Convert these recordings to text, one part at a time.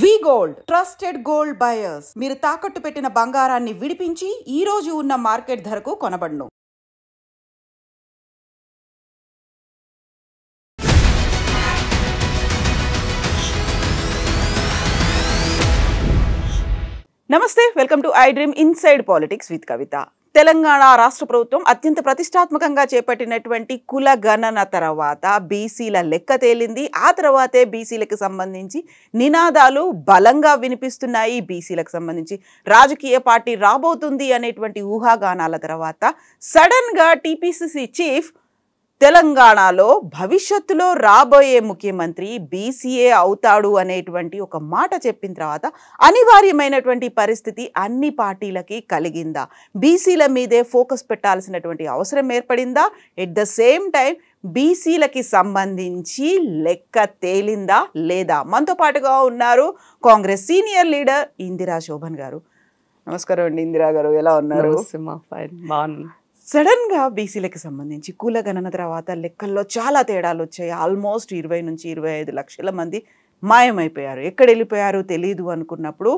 వి gold trusted gold buyers మీరు తాకట్టు పెట్టిన బంగారాన్ని విడిపించి ఈ రోజు ఉన్న మార్కెట్ ధరకు కొనబడును. నమస్తే, welcome to I dream inside politics with Kavitha. Telangana రాష్ట్ర ప్రభుత్వం అత్యంత ప్రతిష్టాత్మకంగా చేపట్టినటువంటి కుల గణన తర్వాత బీసీల లెక్క తేలింది. ఆ తర్వాతే బీసీలకు సంబంధించి నినాదాలు బలంగా వినిపిస్తున్నాయి. బీసీలకు సంబంధించి రాజకీయ పార్టీ రాబోతుంది అనేటువంటి ఊహాగానాల తర్వాత సడన్గా టీపీసీసీ చీఫ్ తెలంగాణలో భవిష్యత్తులో రాబోయే ముఖ్యమంత్రి బీసీఏ అవుతాడు అనేటువంటి ఒక మాట చెప్పిన తర్వాత అనివార్యమైనటువంటి పరిస్థితి అన్ని పార్టీలకి కలిగిందా? బీసీల మీదే ఫోకస్ పెట్టాల్సినటువంటి అవసరం ఏర్పడిందా? ఎట్ ద సేమ్ టైం బీసీలకి సంబంధించి లెక్క తేలిందా లేదా? మనతో పాటుగా ఉన్నారు కాంగ్రెస్ సీనియర్ లీడర్ ఇందిరా శోభన్ గారు. నమస్కారం అండి ఇందిరా గారు, ఎలా ఉన్నారు? సడన్గా బీసీలకు సంబంధించి కుల గణన తర్వాత లెక్కల్లో చాలా తేడాలు వచ్చాయి. ఆల్మోస్ట్ 20 నుంచి 25 లక్షల మంది మాయమైపోయారు. ఎక్కడ వెళ్ళిపోయారు తెలీదు అనుకున్నప్పుడు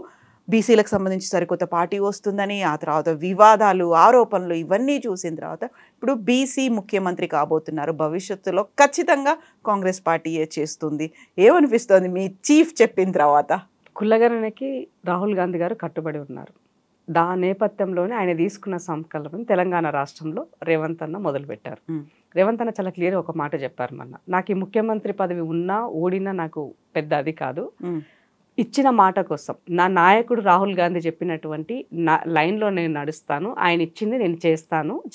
బీసీలకు సంబంధించి సరికొత్త పార్టీ వస్తుందని, ఆ తర్వాత వివాదాలు, ఆరోపణలు ఇవన్నీ చూసిన తర్వాత ఇప్పుడు బీసీ ముఖ్యమంత్రి కాబోతున్నారు. భవిష్యత్తులో ఖచ్చితంగా కాంగ్రెస్ పార్టీయే చేస్తుంది. ఏమనిపిస్తుంది మీ చీఫ్ చెప్పిన తర్వాత? కులగణనకి రాహుల్ గాంధీ గారు కట్టుబడి ఉన్నారు. దాని నేపథ్యంలోనే ఆయన తీసుకున్న సంకల్పం తెలంగాణ రాష్ట్రంలో రేవంత్ అన్న మొదలుపెట్టారు. రేవంత్ అన్న చాలా క్లియర్ ఒక మాట చెప్పారు, నాకు ఈ ముఖ్యమంత్రి పదవి ఉన్నా ఓడినా నాకు పెద్ద అది కాదు, ఇచ్చిన మాట కోసం నా నాయకుడు రాహుల్ గాంధీ చెప్పినటువంటి నా లైన్లో నేను నడుస్తాను, ఆయన ఇచ్చింది నేను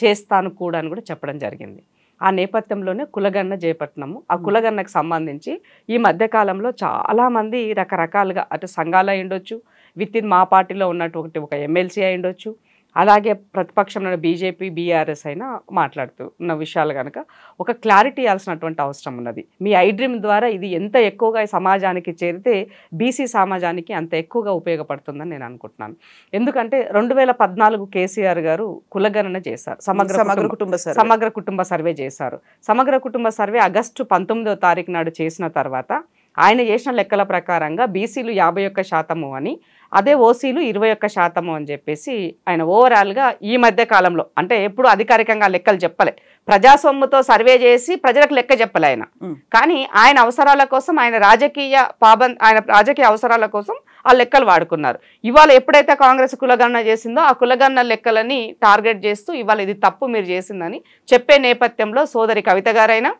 చేస్తాను కూడా అని కూడా చెప్పడం జరిగింది. ఆ నేపథ్యంలోనే కులగణన చేపట్టినాము. ఆ కులగణనకు సంబంధించి ఈ మధ్యకాలంలో చాలామంది రకరకాలుగా అటు సంఘాలు అయి ఉండొచ్చు, విత్ ఇన్ మా పార్టీలో ఉన్నటువంటి ఒక ఎమ్మెల్సీ అయి ఉండొచ్చు, అలాగే ప్రతిపక్షంలో బీజేపీ బీఆర్ఎస్ అయినా మాట్లాడుతున్న విషయాలు కనుక ఒక క్లారిటీ ఇవ్వాల్సినటువంటి అవసరం ఉన్నది. మీ ఐ డ్రీమ్ ద్వారా ఇది ఎంత ఎక్కువగా సమాజానికి చేరితే బీసీ సమాజానికి అంత ఎక్కువగా ఉపయోగపడుతుందని నేను అనుకుంటున్నాను. ఎందుకంటే 2014 కేసీఆర్ గారు కులగణన చేశారు, సమగ్ర కుటుంబ సర్వే చేశారు. సమగ్ర కుటుంబ సర్వే ఆగస్టు 19వ తారీఖు నాడు చేసిన తర్వాత ఆయన చేసిన లెక్కల ప్రకారంగా బీసీలు 51% అని, అదే ఓసీలు 21% అని చెప్పేసి ఆయన ఓవరాల్గా ఈ మధ్య కాలంలో, అంటే ఎప్పుడు అధికారికంగా లెక్కలు చెప్పలే, ప్రజాసొమ్ముతో సర్వే చేసి ప్రజలకు లెక్క చెప్పలే ఆయన. కానీ ఆయన అవసరాల కోసం, ఆయన రాజకీయ అవసరాల కోసం ఆ లెక్కలు వాడుకున్నారు. ఇవాళ ఎప్పుడైతే కాంగ్రెస్ కులగణన చేసిందో ఆ కులగణన లెక్కలని టార్గెట్ చేస్తూ ఇవాళ ఇది తప్పు మీరు చేసిందని చెప్పే నేపథ్యంలో సోదరి కవిత గారైనా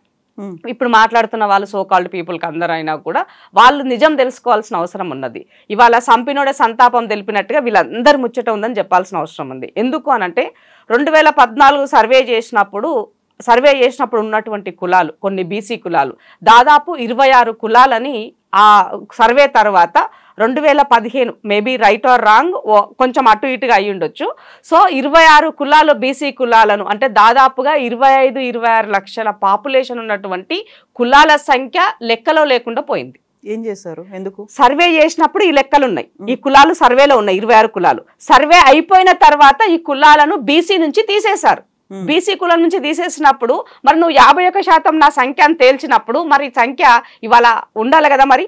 ఇప్పుడు మాట్లాడుతున్న వాళ్ళు సోకాల్డ్ పీపుల్కి అందరైనా కూడా వాళ్ళు నిజం తెలుసుకోవాల్సిన అవసరం ఉన్నది. ఇవాళ సంపినోడే సంతాపం తెలిపినట్టుగా వీళ్ళందరి ముచ్చట ఉందని చెప్పాల్సిన అవసరం ఉంది. ఎందుకు అనంటే 2014 సర్వే చేసినప్పుడు ఉన్నటువంటి కులాలు, కొన్ని బీసీ కులాలు దాదాపు 26 కులాలని ఆ సర్వే తర్వాత 2015 మేబీ రైట్ ఆర్ రాంగ్ కొంచెం అటు ఇటుగా అయ్యి ఉండొచ్చు. సో 26 కులాలు బీసీ కులాలను, అంటే దాదాపుగా 25-26 లక్షల పాపులేషన్ ఉన్నటువంటి కులాల సంఖ్య లెక్కలో లేకుండా పోయింది. ఏం చేశారు? ఎందుకు? సర్వే చేసినప్పుడు ఈ లెక్కలు ఉన్నాయి, ఈ కులాలు సర్వేలో ఉన్నాయి 26 కులాలు. సర్వే అయిపోయిన తర్వాత ఈ కులాలను బీసీ నుంచి తీసేశారు. బీసీ కులం నుంచి తీసేసినప్పుడు మరి నువ్వు 51% నా సంఖ్య అని తేల్చినప్పుడు మరి సంఖ్య ఇవాళ ఉండాలి కదా. మరి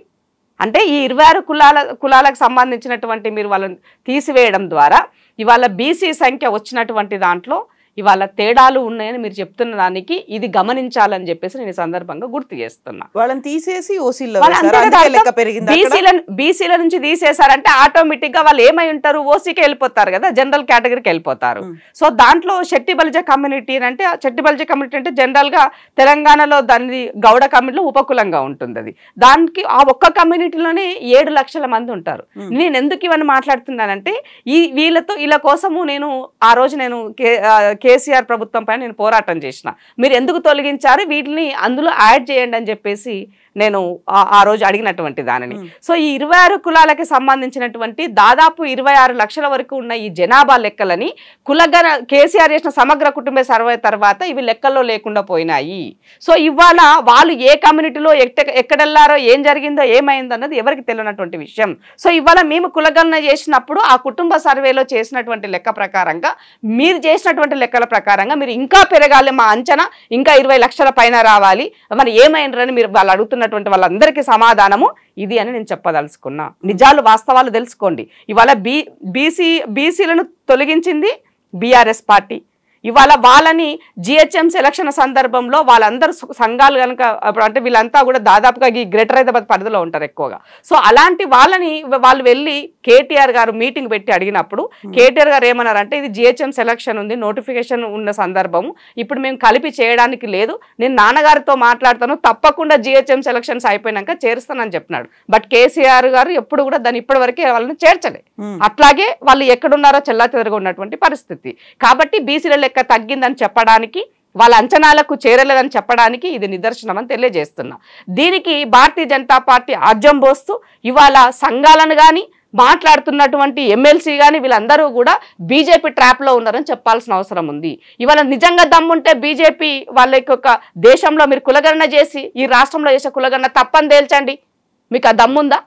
అంటే ఈ 26 కులాలకు సంబంధించినటువంటి మీరు వాళ్ళని తీసివేయడం ద్వారా ఇవాళ బీసీ సంఖ్య వచ్చినటువంటి దాంట్లో ఇవాళ తేడాలు ఉన్నాయని మీరు చెప్తున్న దానికి ఇది గమనించాలని చెప్పేసి నేను ఈ సందర్భంగా గుర్తు చేస్తున్నా. వాళ్ళని తీసేసి బీసీల నుంచి తీసేశారంటే ఆటోమేటిక్ గా వాళ్ళు ఏమై ఉంటారు, ఓసీకి వెళ్ళిపోతారు కదా, జనరల్ కేటగిరీకి వెళ్ళిపోతారు. సో దాంట్లో శెట్టి బలిజ కమ్యూనిటీ అంటే జనరల్ గా తెలంగాణలో దాని గౌడ కమ్యూనిటీలో ఉపకులంగా ఉంటుంది. అది దానికి ఆ ఒక్క కమ్యూనిటీలోనే 7 లక్షల మంది ఉంటారు. నేను ఎందుకు ఇవన్నీ మాట్లాడుతున్నానంటే వీళ్ళ కోసము నేను ఆ రోజు నేను కేసీఆర్ ప్రభుత్వం పైన నేను పోరాటం చేసిన, మీరు ఎందుకు తొలగించారు, వీటిని అందులో యాడ్ చేయండి అని చెప్పేసి నేను ఆ రోజు అడిగినటువంటి దానిని. సో ఈ 26 కులాలకి సంబంధించినటువంటి దాదాపు 26 లక్షల వరకు ఉన్న ఈ జనాభా లెక్కలని కేసీఆర్ చేసిన సమగ్ర కుటుంబ సర్వే తర్వాత ఇవి లెక్కల్లో లేకుండా పోయినాయి. సో ఇవాళ వాళ్ళు ఏ కమ్యూనిటీలో ఎక్కడెళ్లారో, ఏం జరిగిందో, ఏమైందో అన్నది ఎవరికి తెలియనటువంటి విషయం. సో ఇవాళ మేము కులగణన చేసినప్పుడు ఆ కుటుంబ సర్వేలో చేసినటువంటి లెక్క ప్రకారంగా, మీరు చేసినటువంటి లెక్కల ప్రకారంగా మీరు ఇంకా పెరగాలి, మా అంచనా ఇంకా 20 లక్షల పైన రావాలి, మరి ఏమైందని మీరు వాళ్ళు అడుగుతున్న మాట్లాడుతున్నటువంటి వాళ్ళందరికీ సమాధానము ఇది అని నేను చెప్పదలుచుకున్నా. నిజాలు వాస్తవాలు తెలుసుకోండి. ఇవాళ బీసీలను తొలగించింది బీఆర్ఎస్ పార్టీ. ఇవాళ వాళ్ళని జిహెచ్ఎంసీ ఎలక్షన్ సందర్భంలో వాళ్ళందరూ సంఘాలు కనుక అంటే వీళ్ళంతా కూడా దాదాపుగా ఈ గ్రేటర్ హైదరాబాద్ పరిధిలో ఉంటారు ఎక్కువగా. సో అలాంటి వాళ్ళు వెళ్ళి కేటీఆర్ గారు మీటింగ్ పెట్టి అడిగినప్పుడు కేటీఆర్ గారు ఏమన్నారంటే ఇది జిహెచ్ఎంసీ ఎలక్షన్ ఉంది, నోటిఫికేషన్ ఉన్న సందర్భము, ఇప్పుడు మేము కలిపి చేయడానికి లేదు, నేను నాన్నగారితో మాట్లాడతాను, తప్పకుండా జిహెచ్ఎంసీ ఎలక్షన్స్ అయిపోయినాక చేరుస్తానని చెప్పినాడు. బట్ కేసీఆర్ గారు ఎప్పుడు కూడా దాన్ని ఇప్పటి వరకే వాళ్ళని చేర్చలే. అట్లాగే వాళ్ళు ఎక్కడున్నారో చెల్లాచెదరుగా ఉన్నటువంటి పరిస్థితి. కాబట్టి బీసీల లెక్క తగ్గిందని చెప్పడానికి, వాళ్ళ అంచనాలకు చేరలేదని చెప్పడానికి ఇది నిదర్శనం అని తెలియజేస్తున్నా. దీనికి భారతీయ జనతా పార్టీ ఆజ్యం పోస్తూ ఇవాళ సంఘాలను కానీ మాట్లాడుతున్నటువంటి ఎమ్మెల్సీ కానీ వీళ్ళందరూ కూడా బీజేపీ ట్రాప్లో ఉన్నారని చెప్పాల్సిన అవసరం ఉంది. ఇవాళ నిజంగా దమ్ముంటే బీజేపీ వాళ్ళకి ఒక దేశంలో మీరు కులగణన చేసి ఈ రాష్ట్రంలో చేసే కులగణన తప్పని తేల్చండి. మీకు ఆ దమ్ముందా?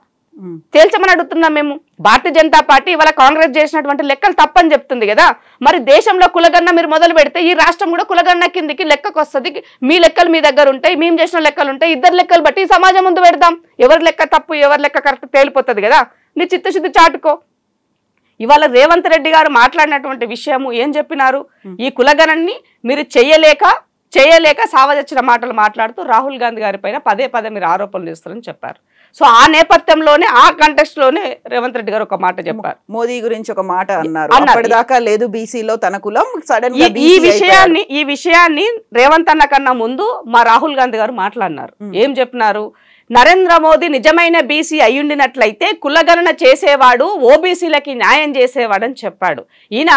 తేల్చమని అడుగుతున్నాం మేము. భారతీయ జనతా పార్టీ ఇవాళ కాంగ్రెస్ చేసినటువంటి లెక్కలు తప్పని చెప్తుంది కదా. మరి దేశంలో కులగణన మీరు మొదలు పెడితే ఈ రాష్ట్రం కూడా కులగణన కిందికి లెక్కకు వస్తుంది. మీ లెక్కలు మీ దగ్గర ఉంటాయి, మేము చేసిన లెక్కలు ఉంటాయి, ఇద్దరు లెక్కలు బట్టి సమాజం ముందు పెడదాం. ఎవరి లెక్క తప్పు ఎవరి లెక్క కరెక్ట్ తేలిపోతుంది కదా. నీ చిత్తశుద్ధి చాటుకో. ఇవాళ రేవంత్ రెడ్డి గారు మాట్లాడినటువంటి విషయము ఏం చెప్పినారు? ఈ కులగణన్ని మీరు చేయలేక సావదచ్చిన మాటలు మాట్లాడుతూ రాహుల్ గాంధీ గారి పైన పదే మీరు ఆరోపణలు చేస్తారని చెప్పారు. సో ఆ నేపథ్యంలోనే ఆ కంటెక్స్ట్ లోనే రేవంత్ రెడ్డి గారు ఒక మాట చెప్పారు. మోదీ గురించి ఒక మాట అన్నారు, అప్పటిదాకా లేదు బీసీలో తన కులం, సడన్ గా ఈ విషయాన్ని రేవంత్ అన్న కన్నా ముందు మా రాహుల్ గాంధీ గారు మాట్లాడినారు. ఏం చెప్పినారు? నరేంద్ర మోదీ నిజమైన బీసీ అయ్యుండినట్లయితే కులగణన చేసేవాడు, ఓబీసీలకి న్యాయం చేసేవాడని చెప్పాడు. ఈయన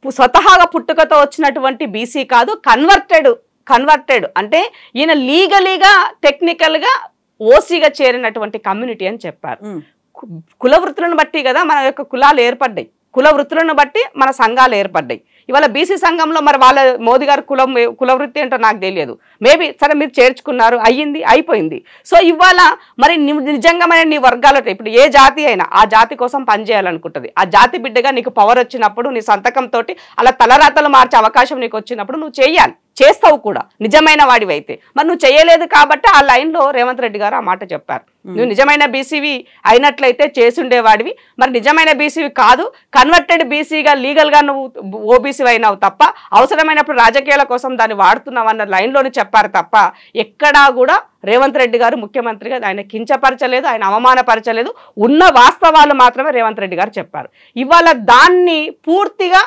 స్వతహాగా పుట్టుకతో వచ్చినటువంటి బీసీ కాదు, కన్వర్టెడ్ అంటే ఈయన లీగలీగా టెక్నికల్గా ఓసీగా చేరినటువంటి కమ్యూనిటీ అని చెప్పారు. కుల వృత్తులను బట్టి కదా మన యొక్క కులాలు ఏర్పడ్డాయి, కుల వృత్తులను బట్టి మన సంఘాలు ఏర్పడ్డాయి. ఇవాళ బీసీ సంఘంలో మరి వాళ్ళ మోదీ గారు కుల వృత్తి ఏంటో నాకు తెలియదు. మేబీ సరే మీరు చేర్చుకున్నారు, అయిపోయింది. సో ఇవాళ మరి నిజంగా నీ వర్గాలతో ఇప్పుడు ఏ జాతి అయినా ఆ జాతి కోసం పనిచేయాలనుకుంటుంది. ఆ జాతి బిడ్డగా నీకు పవర్ వచ్చినప్పుడు నీ సంతకంతో అలా తలరాతలు మార్చే అవకాశం నీకు వచ్చినప్పుడు నువ్వు చేయాలి, చేస్తావు కూడా నిజమైన వాడివైతే. మరి నువ్వు చేయలేదు కాబట్టి ఆ లైన్లో రేవంత్ రెడ్డి గారు ఆ మాట చెప్పారు. నువ్వు నిజమైన బీసీవి అయినట్లయితే చేసుండేవాడివి, మరి నిజమైన బీసీవి కాదు, కన్వర్టెడ్ బీసీగా లీగల్గా నువ్వు ఓబీసీ అయినావు తప్ప అవసరమైనప్పుడు రాజకీయాల కోసం దాన్ని వాడుతున్నావు అన్న లైన్లోనే చెప్పారు తప్ప ఎక్కడా కూడా రేవంత్ రెడ్డి గారు ముఖ్యమంత్రిగా ఆయన కించపరచలేదు, ఆయన అవమానపరచలేదు. ఉన్న వాస్తవాలు మాత్రమే రేవంత్ రెడ్డి గారు చెప్పారు. ఇవాళ దాన్ని పూర్తిగా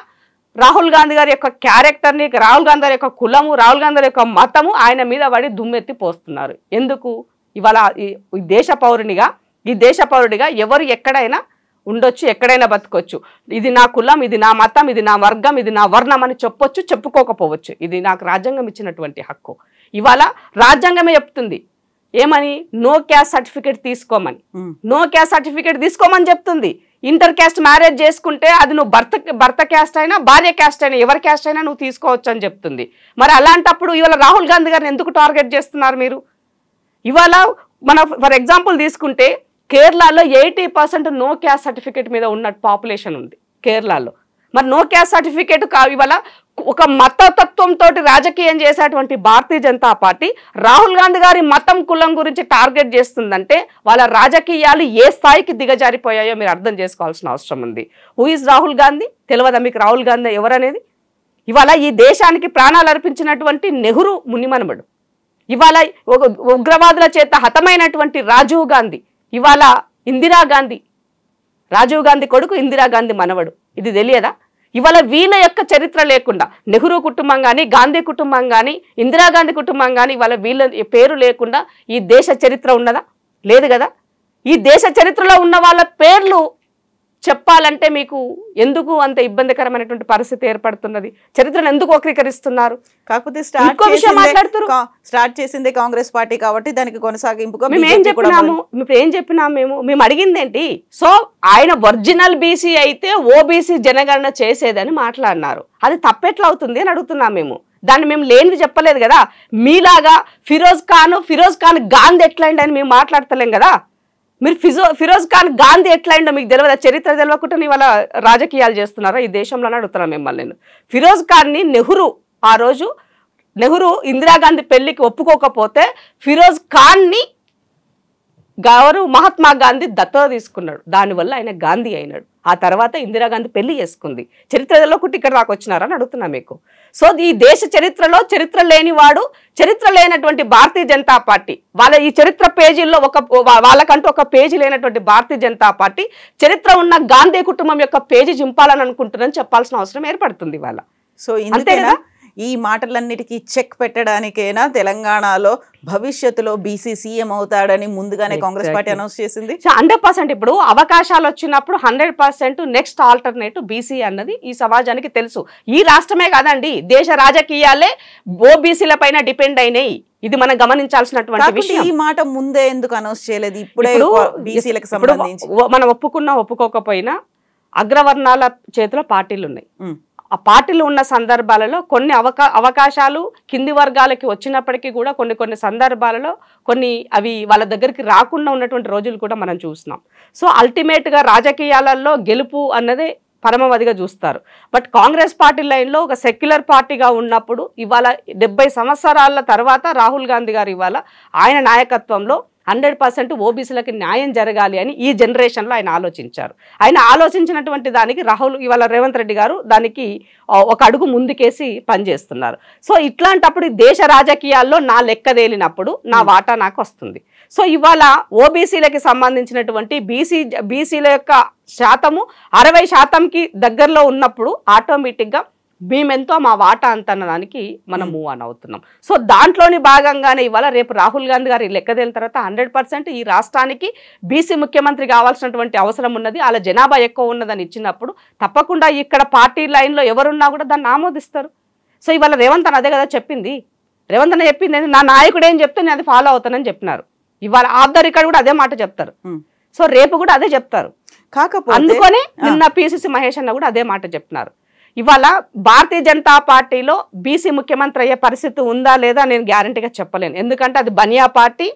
రాహుల్ గాంధీ గారి యొక్క క్యారెక్టర్ని, రాహుల్ గాంధీ గారి యొక్క కులము, రాహుల్ గాంధీ గారి యొక్క మతము ఆయన మీద పడి దుమ్మెత్తి పోస్తున్నారు. ఎందుకు? ఇవాళ ఈ దేశ పౌరుడిగా ఎవరు ఎక్కడైనా ఉండొచ్చు, ఎక్కడైనా బతకొచ్చు. ఇది నా కులం, ఇది నా మతం, ఇది నా వర్గం, ఇది నా వర్ణం అని చెప్పొచ్చు, చెప్పుకోకపోవచ్చు. ఇది నాకు రాజ్యాంగం ఇచ్చినటువంటి హక్కు. ఇవాళ రాజ్యాంగమే చెప్తుంది ఏమని? నో క్యాస్ట్ సర్టిఫికేట్ తీసుకోమని. నో క్యాస్ట్ సర్టిఫికేట్ తీసుకోమని చెప్తుంది. ఇంటర్ క్యాస్ట్ మ్యారేజ్ చేసుకుంటే అది నువ్వు భర్త క్యాస్ట్ అయినా భార్య క్యాస్ట్ అయినా ఎవరి క్యాస్ట్ అయినా నువ్వు తీసుకోవచ్చు అని చెప్తుంది. మరి అలాంటప్పుడు ఇవాళ రాహుల్ గాంధీ గారిని ఎందుకు టార్గెట్ చేస్తున్నారు మీరు? ఇవాళ మన ఫర్ ఎగ్జాంపుల్ తీసుకుంటే కేరళలో 80% నో క్యాస్ట్ సర్టిఫికేట్ మీద ఉన్న పాపులేషన్ ఉంది కేరళలో. మరి నో క్యాస్ట్ సర్టిఫికేట్ ఇవాళ ఒక మతతత్వంతో రాజకీయం చేసేటువంటి భారతీయ జనతా పార్టీ రాహుల్ గాంధీ గారి మతం కులం గురించి టార్గెట్ చేస్తుందంటే వాళ్ళ రాజకీయాలు ఏ స్థాయికి దిగజారిపోయాయో మీరు అర్థం చేసుకోవాల్సిన అవసరం ఉంది. Who is Rahul Gandhi? తెలియదా మీకు రాహుల్ గాంధీ ఎవరనేది? ఇవాళ ఈ దేశానికి ప్రాణాలు అర్పించినటువంటి నెహ్రూ మునిమనుమడు, ఇవాళ ఉగ్రవాదుల చేత హతమైనటువంటి రాజీవ్ గాంధీ, ఇవాళ ఇందిరాగాంధీ, రాజీవ్ గాంధీ కొడుకు ఇందిరాగాంధీ మనవడు. ఇది తెలియదా? ఇవాళ వీళ్ళ యొక్క చరిత్ర లేకుండా నెహ్రూ కుటుంబం కానీ, గాంధీ కుటుంబం కానీ, ఇందిరాగాంధీ కుటుంబం కానీ ఇవాళ వీళ్ళ పేరు లేకుండా ఈ దేశ చరిత్ర ఉన్నదా? లేదు కదా. ఈ దేశ చరిత్రలో ఉన్న వాళ్ళ పేర్లు చెప్పాలంటే మీకు ఎందుకు అంత ఇబ్బందికరమైనటువంటి పరిస్థితి ఏర్పడుతున్నది? చరిత్రను ఎందుకు వక్రీకరిస్తున్నారు? కాకపోతే స్టార్ట్ చేసిందే కాంగ్రెస్ పార్టీ కాబట్టి దానికి కొనసాగింపుగా ఏం చెప్పినాము మేము అడిగింది ఏంటి? సో ఆయన ఒరిజినల్ బీసీ అయితే ఓబీసీ జనగణన చేసేదని మాట్లాడినారు. అది తప్పెట్లా అవుతుంది అని అడుగుతున్నాం మేము. దాన్ని మేము లేనిది చెప్పలేదు కదా. మీలాగా ఫిరోజ్ ఖాన్ గాంధీ ఎట్లయింది అని మేము మాట్లాడతలేం కదా. మీరు ఫిరోజ్ ఖాన్ గాంధీ ఎట్లయిందో మీకు తెలియదా? చరిత్ర తెలియకుండా ఇవాళ రాజకీయాలు చేస్తున్నారా ఈ దేశంలోనే అడుగుతున్నా మిమ్మల్ని నేను. ఫిరోజ్ ఖాన్ని నెహ్రూ ఇందిరాగాంధీ పెళ్లికి ఒప్పుకోకపోతే ఫిరోజ్ ఖాన్ని గారు మహాత్మా గాంధీ దత్తత తీసుకున్నాడు, దానివల్ల ఆయన గాంధీ అయినాడు. ఆ తర్వాత ఇందిరాగాంధీ పెళ్లి చేసుకుంది. చరిత్రలో కుట్టి ఇక్కడ దాకా వచ్చినారని అడుగుతున్నా మీకు. సో ఈ దేశ చరిత్రలో చరిత్ర లేనివాడు, చరిత్ర లేనటువంటి భారతీయ జనతా పార్టీ, వాళ్ళ ఈ చరిత్ర పేజీల్లో వాళ్ళకంటూ ఒక పేజీ లేనటువంటి భారతీయ జనతా పార్టీ చరిత్ర ఉన్న గాంధీ కుటుంబం యొక్క పేజీ చింపాలని అనుకుంటుందని చెప్పాల్సిన అవసరం ఏర్పడుతుంది వాళ్ళ. సో ఇంతేనా ఈ మాటలన్నిటికీ చెక్ పెట్టడానికైనా తెలంగాణలో భవిష్యత్తులో బీసీ సీఎం అవుతాడని ముందుగానే కాంగ్రెస్ పార్టీ అనౌన్స్ చేసింది. 100% ఇప్పుడు అవకాశాలు వచ్చినప్పుడు 100% నెక్స్ట్ ఆల్టర్నేటివ్ బీసీ అన్నది ఈ సమాజానికి తెలుసు. ఈ రాష్ట్రమే కాదండి, దేశ రాజకీయాలే ఓబీసీల పైన డిపెండ్ అయినాయి. ఇది మనం గమనించాల్సినటువంటి విషయం. ఈ మాట ముందే ఎందుకు అనౌన్స్ చేయలేదు? ఇప్పుడే బీసీలకు సంబంధించి మనం ఒప్పుకున్నా ఒప్పుకోకపోయినా అగ్రవర్ణాల చేతిలో పార్టీలు ఉన్నాయి. ఆ పార్టీలు ఉన్న సందర్భాలలో కొన్ని అవకాశాలు కింది వర్గాలకి వచ్చినప్పటికీ కూడా కొన్ని సందర్భాలలో అవి వాళ్ళ దగ్గరికి రాకుండా ఉన్నటువంటి రోజులు కూడా మనం చూస్తున్నాం. సో అల్టిమేట్గా రాజకీయాలలో గెలుపు అన్నదే పరమవధిగా చూస్తారు. బట్ కాంగ్రెస్ పార్టీ లైన్లో ఒక సెక్యులర్ పార్టీగా ఉన్నప్పుడు ఇవాళ 70 సంవత్సరాల తర్వాత రాహుల్ గాంధీ గారు ఇవాళ ఆయన నాయకత్వంలో 100% ఓబీసీలకి న్యాయం జరగాలి అని ఈ జనరేషన్లో ఆయన ఆలోచించారు. ఆయన ఆలోచించినటువంటి దానికి ఇవాళ రేవంత్ రెడ్డి గారు దానికి ఒక అడుగు ముందుకేసి పనిచేస్తున్నారు. సో ఇట్లాంటప్పుడు దేశ రాజకీయాల్లో నా లెక్కదేలినప్పుడు నా వాటా నాకు వస్తుంది. సో ఇవాళ ఓబీసీలకి సంబంధించినటువంటి బీసీల యొక్క శాతము 60%కి దగ్గరలో ఉన్నప్పుడు ఆటోమేటిక్గా మేమెంతో మా వాటా అంత అన్నదానికి మనం మూవ్ ఆన్ అవుతున్నాం. సో దాంట్లోని భాగంగానే ఇవాళ రేపు రాహుల్ గాంధీ గారి లెక్కదేలిన తర్వాత 100% ఈ రాష్ట్రానికి బీసీ ముఖ్యమంత్రి కావాల్సినటువంటి అవసరం ఉన్నది, అలా జనాభా ఎక్కువ ఉన్నదని ఇచ్చినప్పుడు తప్పకుండా ఇక్కడ పార్టీ లైన్లో ఎవరున్నా కూడా దాన్ని ఆమోదిస్తారు. సో ఇవాళ రేవంత్ అన్న అదే కదా చెప్పింది. రేవంత్ అన్న చెప్పింది నా నాయకుడు ఏం చెప్తే నేను అది ఫాలో అవుతానని చెప్పినారు. ఇవాళ ఆఫ్ ద రికార్డ్ కూడా అదే మాట చెప్తారు. సో రేపు కూడా అదే చెప్తారు. కాకపోతే అందుకనే నిన్న పిసిసి మహేష్ అన్న కూడా అదే మాట చెప్తున్నారు. ఇవాళ భారతీయ జనతా పార్టీలో బీసీ ముఖ్యమంత్రి అయ్యే పరిస్థితి ఉందా లేదా నేను గ్యారంటీగా చెప్పలేను. ఎందుకంటే అది బనియా పార్టీ,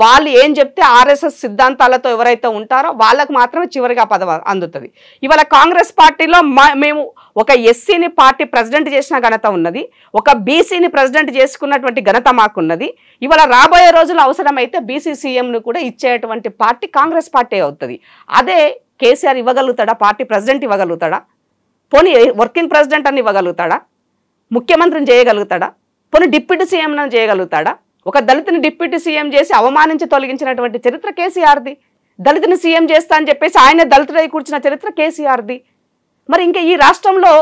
వాళ్ళు ఏం చెప్తే ఆర్ఎస్ఎస్ సిద్ధాంతాలతో ఎవరైతే ఉంటారో వాళ్ళకు మాత్రమే చివరిగా పదవి అందుతుంది. ఇవాళ కాంగ్రెస్ పార్టీలో మేము ఒక ఎస్సీని పార్టీ ప్రెసిడెంట్ చేసిన ఘనత ఉన్నది, ఒక బీసీని ప్రెసిడెంట్ చేసుకున్నటువంటి ఘనత మాకున్నది. ఇవాళ రాబోయే రోజులు అవసరమైతే బీసీ సీఎంను కూడా ఇచ్చేటువంటి పార్టీ కాంగ్రెస్ పార్టీ అవుతుంది. అదే కేసీఆర్ ఇవ్వగలుగుతాడా? పార్టీ ప్రెసిడెంట్ ఇవ్వగలుగుతాడా? పోనీ వర్కింగ్ ప్రెసిడెంట్ అని ఇవ్వగలుగుతాడా? ముఖ్యమంత్రిని చేయగలుగుతాడా? పోనీ డిప్యూటీ సీఎం అని చేయగలుగుతాడా? ఒక దళితుని డిప్యూటీ సీఎం చేసి అవమానించి తొలగించినటువంటి చరిత్ర కేసీఆర్ది. దళితుని సీఎం చేస్తా అని చెప్పేసి ఆయన దళితుడై కూర్చున్న చరిత్ర కేసీఆర్ది. మరి ఇంకా ఈ రాష్ట్రంలో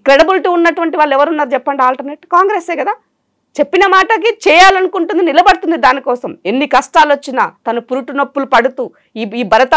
క్రెడిబిలిటీ ఉన్నటువంటి వాళ్ళు ఎవరున్నారు చెప్పండి? ఆల్టర్నేట్ కాంగ్రెసే కదా. చెప్పిన మాటకి చేయాలనుకుంటుంది, నిలబడుతుంది దానికోసం. ఎన్ని కష్టాలు వచ్చినా తను పురుటు నొప్పులు పడుతూ ఈ భరత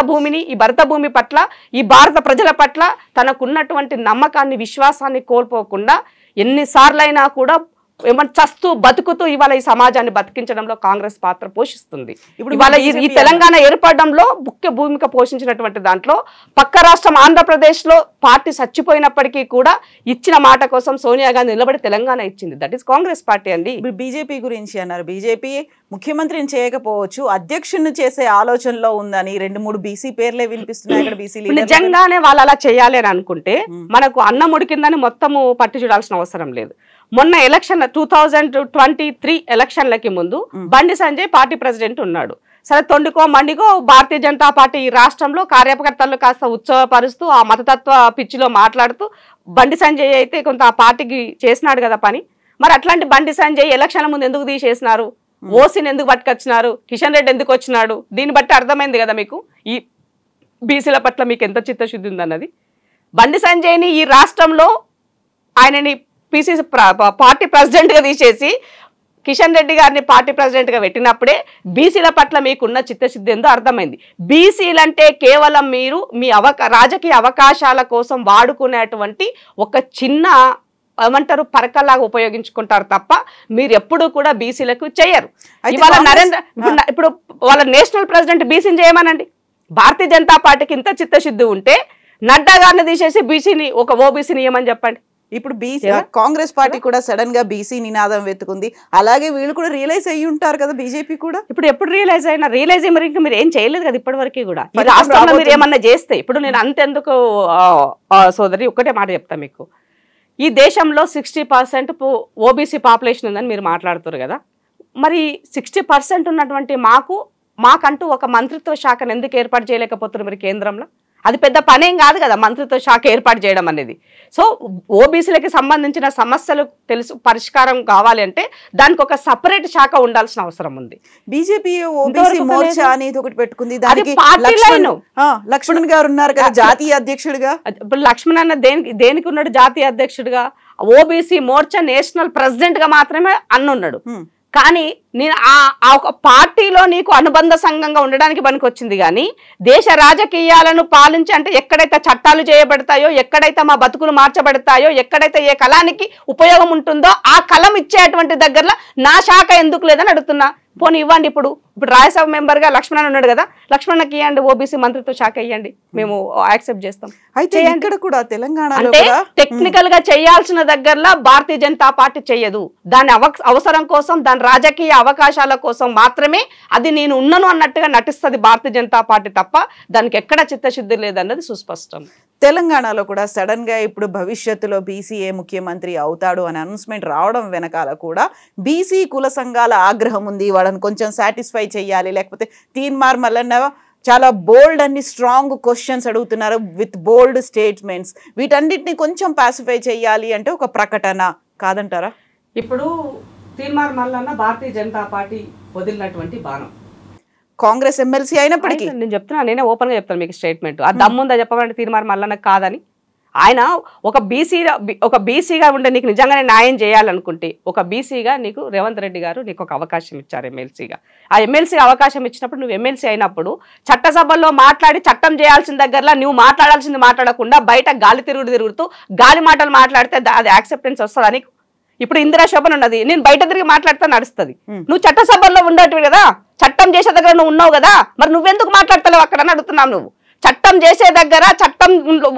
భూమి పట్ల, ఈ భారత ప్రజల పట్ల తనకున్నటువంటి నమ్మకాన్ని, విశ్వాసాన్ని కోల్పోకుండా ఎన్నిసార్లైనా కూడా ఏమంటే చస్తూ బతుకుతూ ఇవాళ ఈ సమాజాన్ని బతికించడంలో కాంగ్రెస్ పాత్ర పోషిస్తుంది. ఇవాళ ఈ తెలంగాణ ఏర్పడడంలో ముఖ్య భూమిక పోషించినటువంటి దాంట్లో పక్క రాష్ట్రం ఆంధ్రప్రదేశ్లో పార్టీ చచ్చిపోయినప్పటికీ కూడా ఇచ్చిన మాట కోసం సోనియా గాంధీ నిలబడి తెలంగాణ ఇచ్చింది. దట్ ఈస్ కాంగ్రెస్ పార్టీ అండి. బీజేపీ గురించి అన్నారు. బీజేపీ ముఖ్యమంత్రిని చేయకపోవచ్చు, అధ్యక్షుడిని చేసే ఆలోచనలో ఉందని 2-3 బీసీ పేర్లే వినిపిస్తున్నాయి. అక్కడ బీసీ నిజంగానే వాళ్ళు అలా చేయాలి అని అనుకుంటే మనకు అన్నం ఉడికిందని మొత్తము పట్టి చూడాల్సిన అవసరం లేదు. మొన్న ఎలక్షన్ 2023 ఎలక్షన్లకి ముందు బండి సంజయ్ పార్టీ ప్రెసిడెంట్ ఉన్నాడు. సరే తొండికో మండికో భారతీయ జనతా పార్టీ ఈ రాష్ట్రంలో కార్యకర్తలు కాస్త ఉత్సవపరుస్తూ ఆ మతతత్వ పిచ్చిలో మాట్లాడుతూ బండి సంజయ్ అయితే కొంత ఆ పార్టీకి చేసినాడు కదా పని. మరి అట్లాంటి బండి సంజయ్ ఎలక్షన్ల ముందు ఎందుకు తీసేసినారు? ఓసీని ఎందుకు పట్టుకొచ్చినారు? కిషన్ రెడ్డి ఎందుకు వచ్చినాడు? దీన్ని బట్టి అర్థమైంది కదా మీకు ఈ బీసీల పట్ల మీకు ఎంత చిత్తశుద్ధి ఉందన్నది. బండి సంజయ్ని ఈ రాష్ట్రంలో ఆయనని పిసిసి పార్టీ ప్రెసిడెంట్గా తీసేసి కిషన్ రెడ్డి గారిని పార్టీ ప్రెసిడెంట్గా పెట్టినప్పుడే బీసీల పట్ల మీకున్న చిత్తశుద్ధి ఏందో అర్థమైంది. బీసీలంటే కేవలం మీరు మీ రాజకీయ అవకాశాల కోసం వాడుకునేటువంటి ఒక చిన్న ఏమంటారు పరకలాగా ఉపయోగించుకుంటారు తప్ప మీరు ఎప్పుడు కూడా బీసీలకు చేయరు. ఇవాళ ఇప్పుడు వాళ్ళ నేషనల్ ప్రెసిడెంట్ బీసీని చేయమనండి. భారతీయ జనతా పార్టీకి ఇంత చిత్తశుద్ధి ఉంటే నడ్డా గారిని తీసేసి బీసీని ఒక ఓబీసీని ఇవ్వమని చెప్పండి. ఇప్పుడు బీసీ కాంగ్రెస్ పార్టీ కూడా సడన్ గా బీసీ నినాదం వెతుకుంది. అలాగే వీళ్ళు కూడా రియలైజ్ అయ్యి ఉంటారు కదా బీజేపీ కూడా. ఇప్పుడు ఎప్పుడు రియలైజ్ అయినా మీరు ఏం చేయలేదు కదా ఇప్పటి వరకు కూడా. రాష్ట్రంలో మీరు ఏమన్నా చేస్తే ఇప్పుడు నేను అంతెందుకు సోదరి ఒక్కటే మాట చెప్తా మీకు. ఈ దేశంలో 60% ఓబీసీ పాపులేషన్ ఉందని మీరు మాట్లాడుతారు కదా. మరి 60% ఉన్నటువంటి మాకు మాకంటూ ఒక మంత్రిత్వ శాఖను ఎందుకు ఏర్పాటు చేయలేకపోతున్నారు మీరు కేంద్రంలో? అది పెద్ద పనేం కాదు కదా మంత్రిత్వ శాఖ ఏర్పాటు చేయడం అనేది. సో ఓబీసీలకి సంబంధించిన సమస్యలు పరిష్కారం కావాలి అంటే దానికి ఒక సపరేట్ శాఖ ఉండాల్సిన అవసరం ఉంది. బీజేపీ ఓబీసీ మోర్చా అనేది ఒకటి పెట్టుకుంది, దానికి లక్ష్మణ్ గారు ఉన్నారు కదా జాతీయ అధ్యక్షుడిగా. ఇప్పుడు లక్ష్మణ్ అన్న దేనికి ఉన్నాడు జాతీయ అధ్యక్షుడిగా? ఓబీసీ మోర్చా నేషనల్ ప్రెసిడెంట్ గా మాత్రమే అన్నున్నాడు. కానీ నేను ఆ ఒక పార్టీలో నీకు అనుబంధ సంఘంగా ఉండడానికి పనికొచ్చింది. కానీ దేశ రాజకీయాలను పాలించి అంటే ఎక్కడైతే చట్టాలు చేయబడతాయో, ఎక్కడైతే మా బతుకులు మార్చబడతాయో, ఎక్కడైతే ఏ కళానికి ఉపయోగం ఉంటుందో ఆ కలం ఇచ్చేటువంటి దగ్గరలో నా శాఖ ఎందుకు లేదని అడుగుతున్నా. పోనీ ఇవ్వండి. ఇప్పుడు రాజ్యసభ మెంబర్గా లక్ష్మణ్ ఉన్నాడు కదా, లక్ష్మణ్కి ఇవ్వండి ఓబీసీ మంత్రిత్వ శాఖ ఇవ్వండి, మేము యాక్సెప్ట్ చేస్తాం. అయితే ఇక్కడ కూడా తెలంగాణలో అంటే టెక్నికల్ గా చేయాల్సిన దగ్గరలో భారతీయ జనతా పార్టీ చెయ్యదు. దాని అవసరం కోసం, దాని రాజకీయ అవకాశాల కోసం మాత్రమే అది నేను ఉన్నాను అన్నట్టుగా నటిస్తుంది భారతీయ జనతా పార్టీ తప్ప దానికి ఎక్కడ చిత్తశుద్ధి లేదన్నది సుస్పష్టం. తెలంగాణలో కూడా సడన్ గా ఇప్పుడు భవిష్యత్తులో బీసీఏ ముఖ్యమంత్రి అవుతాడు అని అనౌన్స్మెంట్ రావడం వెనకాల కూడా బీసీ కుల సంఘాల ఆగ్రహం ఉంది. వాళ్ళని కొంచెం సాటిస్ఫై చెయ్యాలి, లేకపోతే తీన్మార్ మల్లన్న చాలా బోల్డ్ అండ్ స్ట్రాంగ్ క్వశ్చన్స్ అడుగుతున్నారు విత్ బోల్డ్ స్టేట్మెంట్స్. వీటన్నిటిని కొంచెం పాసిఫై చెయ్యాలి అంటే ఒక ప్రకటన కాదంటారా? ఇప్పుడు తీన్మార్ మల్లన్న భారతీయ జనతా పార్టీ వదిలినటువంటి బాణం. కాంగ్రెస్ ఎమ్మెల్సీ అయినప్పటికీ నేను చెప్తున్నా, నేనే ఓపెన్ గా చెప్తాను మీకు స్టేట్మెంట్. ఆ దమ్ముందా చెప్పమంటే తీన్మార్ మల్లన్న కాదని. ఆయన ఒక బీసీగా ఉండే నీకు నిజంగానే న్యాయం చేయాలనుకుంటే, ఒక బీసీగా నీకు రేవంత్ రెడ్డి గారు నీకు ఒక అవకాశం ఇచ్చారు ఎమ్మెల్సీగా. ఆ ఎమ్మెల్సీ అవకాశం ఇచ్చినప్పుడు నువ్వు ఎమ్మెల్సీ అయినప్పుడు చట్టసభల్లో మాట్లాడి చట్టం చేయాల్సిన దగ్గరలో నువ్వు మాట్లాడాల్సింది మాట్లాడకుండా బయట గాలి తిరుగుతూ గాలి మాటలు మాట్లాడితే అది యాక్సెప్టెన్స్ వస్తుందా నీకు? ఇప్పుడు ఇందిరా శోభన్ ఉన్నది, నేను బయట తిరిగి మాట్లాడితే నడుస్తుంది. నువ్వు చట్టసభల్లో ఉండేటివి కదా, చట్టం చేసే దగ్గర నువ్వు ఉన్నావు కదా, మరి నువ్వెందుకు మాట్లాడతలేవు అక్కడ అని అడుగుతున్నావు. నువ్వు చట్టం చేసే దగ్గర, చట్టం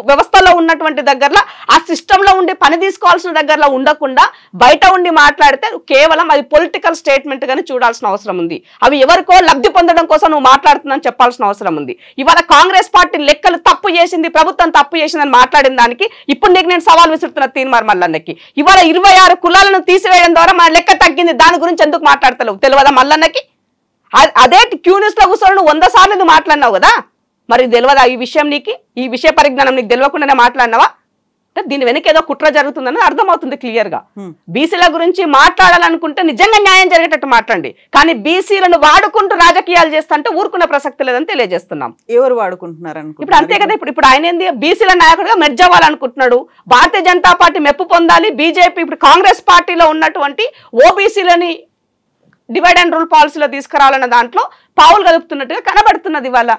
వ్యవస్థలో ఉన్నటువంటి దగ్గరలో, ఆ సిస్టంలో ఉండి పని తీసుకోవాల్సిన దగ్గరలో ఉండకుండా బయట ఉండి మాట్లాడితే కేవలం అది పొలిటికల్ స్టేట్మెంట్ గానీ చూడాల్సిన అవసరం ఉంది. అవి ఎవరికో లబ్ధి పొందడం కోసం నువ్వు మాట్లాడుతుందని చెప్పాల్సిన అవసరం ఉంది. ఇవాళ కాంగ్రెస్ పార్టీ లెక్కలు తప్పు చేసింది, ప్రభుత్వం తప్పు చేసిందని మాట్లాడిన దానికి ఇప్పుడు నీకు నేను సవాల్ విసురుతున్నా తీన్మార్ మల్లన్నకి. ఇవాళ 26 కులాలను తీసివేయడం ద్వారా మన లెక్క తగ్గింది, దాని గురించి ఎందుకు మాట్లాడతలేవు తెలియదా మల్లన్నకి? అదే క్యూ న్యూస్ లో కూర్చొని నువ్వు 100 సార్లు నువ్వు మాట్లాడినావు కదా, మరి తెలియదా ఈ విషయం? నీకు ఈ విషయ పరిజ్ఞానం నీకు తెలియకుండానే మాట్లాడినావా? అంటే దీని వెనక ఏదో కుట్ర జరుగుతుందని అర్థమవుతుంది క్లియర్ గా. బీసీల గురించి మాట్లాడాలనుకుంటే నిజంగా న్యాయం జరిగేటట్టు మాట్లాడండి, కానీ బీసీలను వాడుకుంటూ రాజకీయాలు చేస్తుంటే ఊరుకునే ప్రసక్తి లేదని తెలియజేస్తున్నాం. ఎవరు వాడుకుంటున్నారు ఇప్పుడు అంతే కదా. ఇప్పుడు ఆయన ఏంది బీసీల నాయకుడిగా మెర్జ్ అవ్వాలనుకుంటున్నాడు. భారతీయ జనతా పార్టీ మెప్పు పొందాలి, బీజేపీ ఇప్పుడు కాంగ్రెస్ పార్టీలో ఉన్నటువంటి ఓబీసీలని డివైడ్ అండ్ రూల్ పాలసీలో తీసుకురావాలన్న దాంట్లో పావులు కలుపుతున్నట్టుగా కనబడుతున్నది. ఇవాళ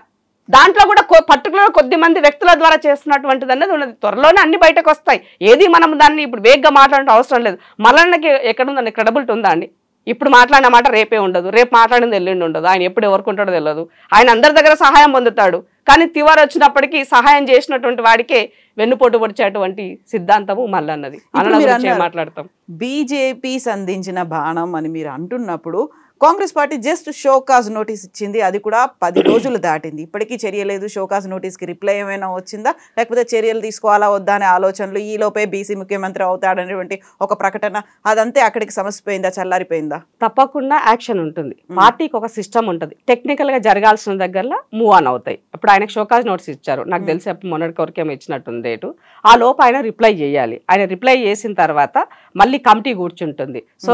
దాంట్లో కూడా పర్టికులర్ కొద్ది మంది వ్యక్తుల ద్వారా చేస్తున్నటువంటిది అన్నది ఉన్నది. త్వరలోనే అన్ని బయటకు వస్తాయి. ఏది మనం దాన్ని ఇప్పుడు వేగ్గా మాట్లాడడం అవసరం లేదు. మల్లన్నకి ఎక్కడుందండి క్రెడిబిలిటీ ఉందా అండి? ఇప్పుడు మాట్లాడిన మాట రేపే ఉండదు, రేపు మాట్లాడింది ఎల్లుండి ఉండదు. ఆయన ఎప్పుడు ఎవరుకుంటాడో తెలియదు. ఆయన అందరి దగ్గర సహాయం పొందుతాడు, కానీ తివారు వచ్చినప్పటికీ సహాయం చేసినటువంటి వాడికే వెన్నుపోటు పొడిచేటువంటి సిద్ధాంతము మల్లన్నది. అలా మాట్లాడతాం. బీజేపీ సంధించిన బాణం అని మీరు అంటున్నప్పుడు Congress party just show cause notice ఇచ్చింది, అది కూడా 10 రోజులు దాటింది, ఇప్పటికీ చర్య లేదు. షోకాజ్ నోటీస్కి రిప్లై ఏమైనా వచ్చిందా, లేకపోతే చర్యలు తీసుకోవాలా వద్దా అనే ఆలోచనలు, ఈలోపే బీసీ ముఖ్యమంత్రి అవుతాడనేటువంటి ఒక ప్రకటన, అదంతే అక్కడికి సమస్యపోయిందా, చల్లారిపోయిందా? తప్పకుండా యాక్షన్ ఉంటుంది. పార్టీకి ఒక సిస్టమ్ ఉంటుంది, టెక్నికల్ గా జరగాల్సిన దగ్గరలో మూవ్ ఆన్ అవుతాయి. ఇప్పుడు ఆయనకు షోకాజ్ నోటీస్ ఇచ్చారు, నాకు తెలిసి మొన్నటి వరకేమో ఇచ్చినట్టుంది డేటు. ఆ లోపు ఆయన రిప్లై చేయాలి. ఆయన రిప్లై చేసిన తర్వాత మళ్ళీ కమిటీ కూర్చుంటుంది. సో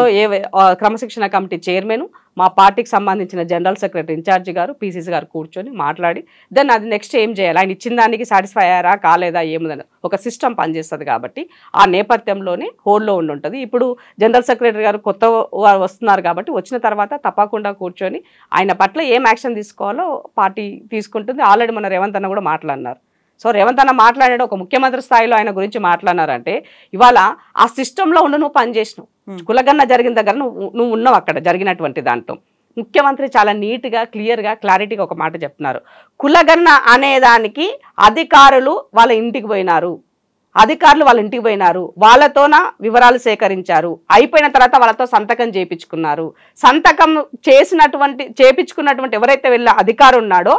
క్రమశిక్షణ కమిటీ చైర్మన్, మా పార్టీకి సంబంధించిన జనరల్ సెక్రటరీ ఇన్ఛార్జి గారు, పీసీసీ గారు కూర్చొని మాట్లాడి దెన్ అది నెక్స్ట్ ఏం చేయాలి, ఆయన ఇచ్చిన దానికి సాటిస్ఫై అయ్యారా కాలేదా ఏముందని ఒక సిస్టమ్ పనిచేస్తుంది. కాబట్టి ఆ నేపథ్యంలోనే హోల్డ్లో ఉంటుంది. ఇప్పుడు జనరల్ సెక్రటరీ గారు కొత్త వస్తున్నారు కాబట్టి వచ్చిన తర్వాత తప్పకుండా కూర్చొని ఆయన పట్ల ఏం యాక్షన్ తీసుకోవాలో పార్టీ తీసుకుంటుంది. ఆల్రెడీ మన రేవంత్ అన్న కూడా మాట్లాడినారు. సో రేవంత్ అన్న మాట్లాడాడు, ఒక ముఖ్యమంత్రి స్థాయిలో ఆయన గురించి మాట్లాడినారంటే ఇవాళ ఆ సిస్టంలో ఉండి నువ్వు పనిచేసినావు. కులగన్న జరిగిన దగ్గర నువ్వు ఉన్నావు, అక్కడ జరిగినటువంటి దాంట్లో ముఖ్యమంత్రి చాలా నీట్గా క్లియర్గా క్లారిటీగా ఒక మాట చెప్తున్నారు. కులగన్న అనేదానికి అధికారులు వాళ్ళ ఇంటికి పోయినారు, అధికారులు వాళ్ళ ఇంటికి పోయినారు, వాళ్ళతోన వివరాలు సేకరించారు, అయిపోయిన తర్వాత వాళ్ళతో సంతకం చేయించుకున్నారు. సంతకం చేపించుకున్నటువంటి ఎవరైతే వెళ్ళే అధికారి ఉన్నాడో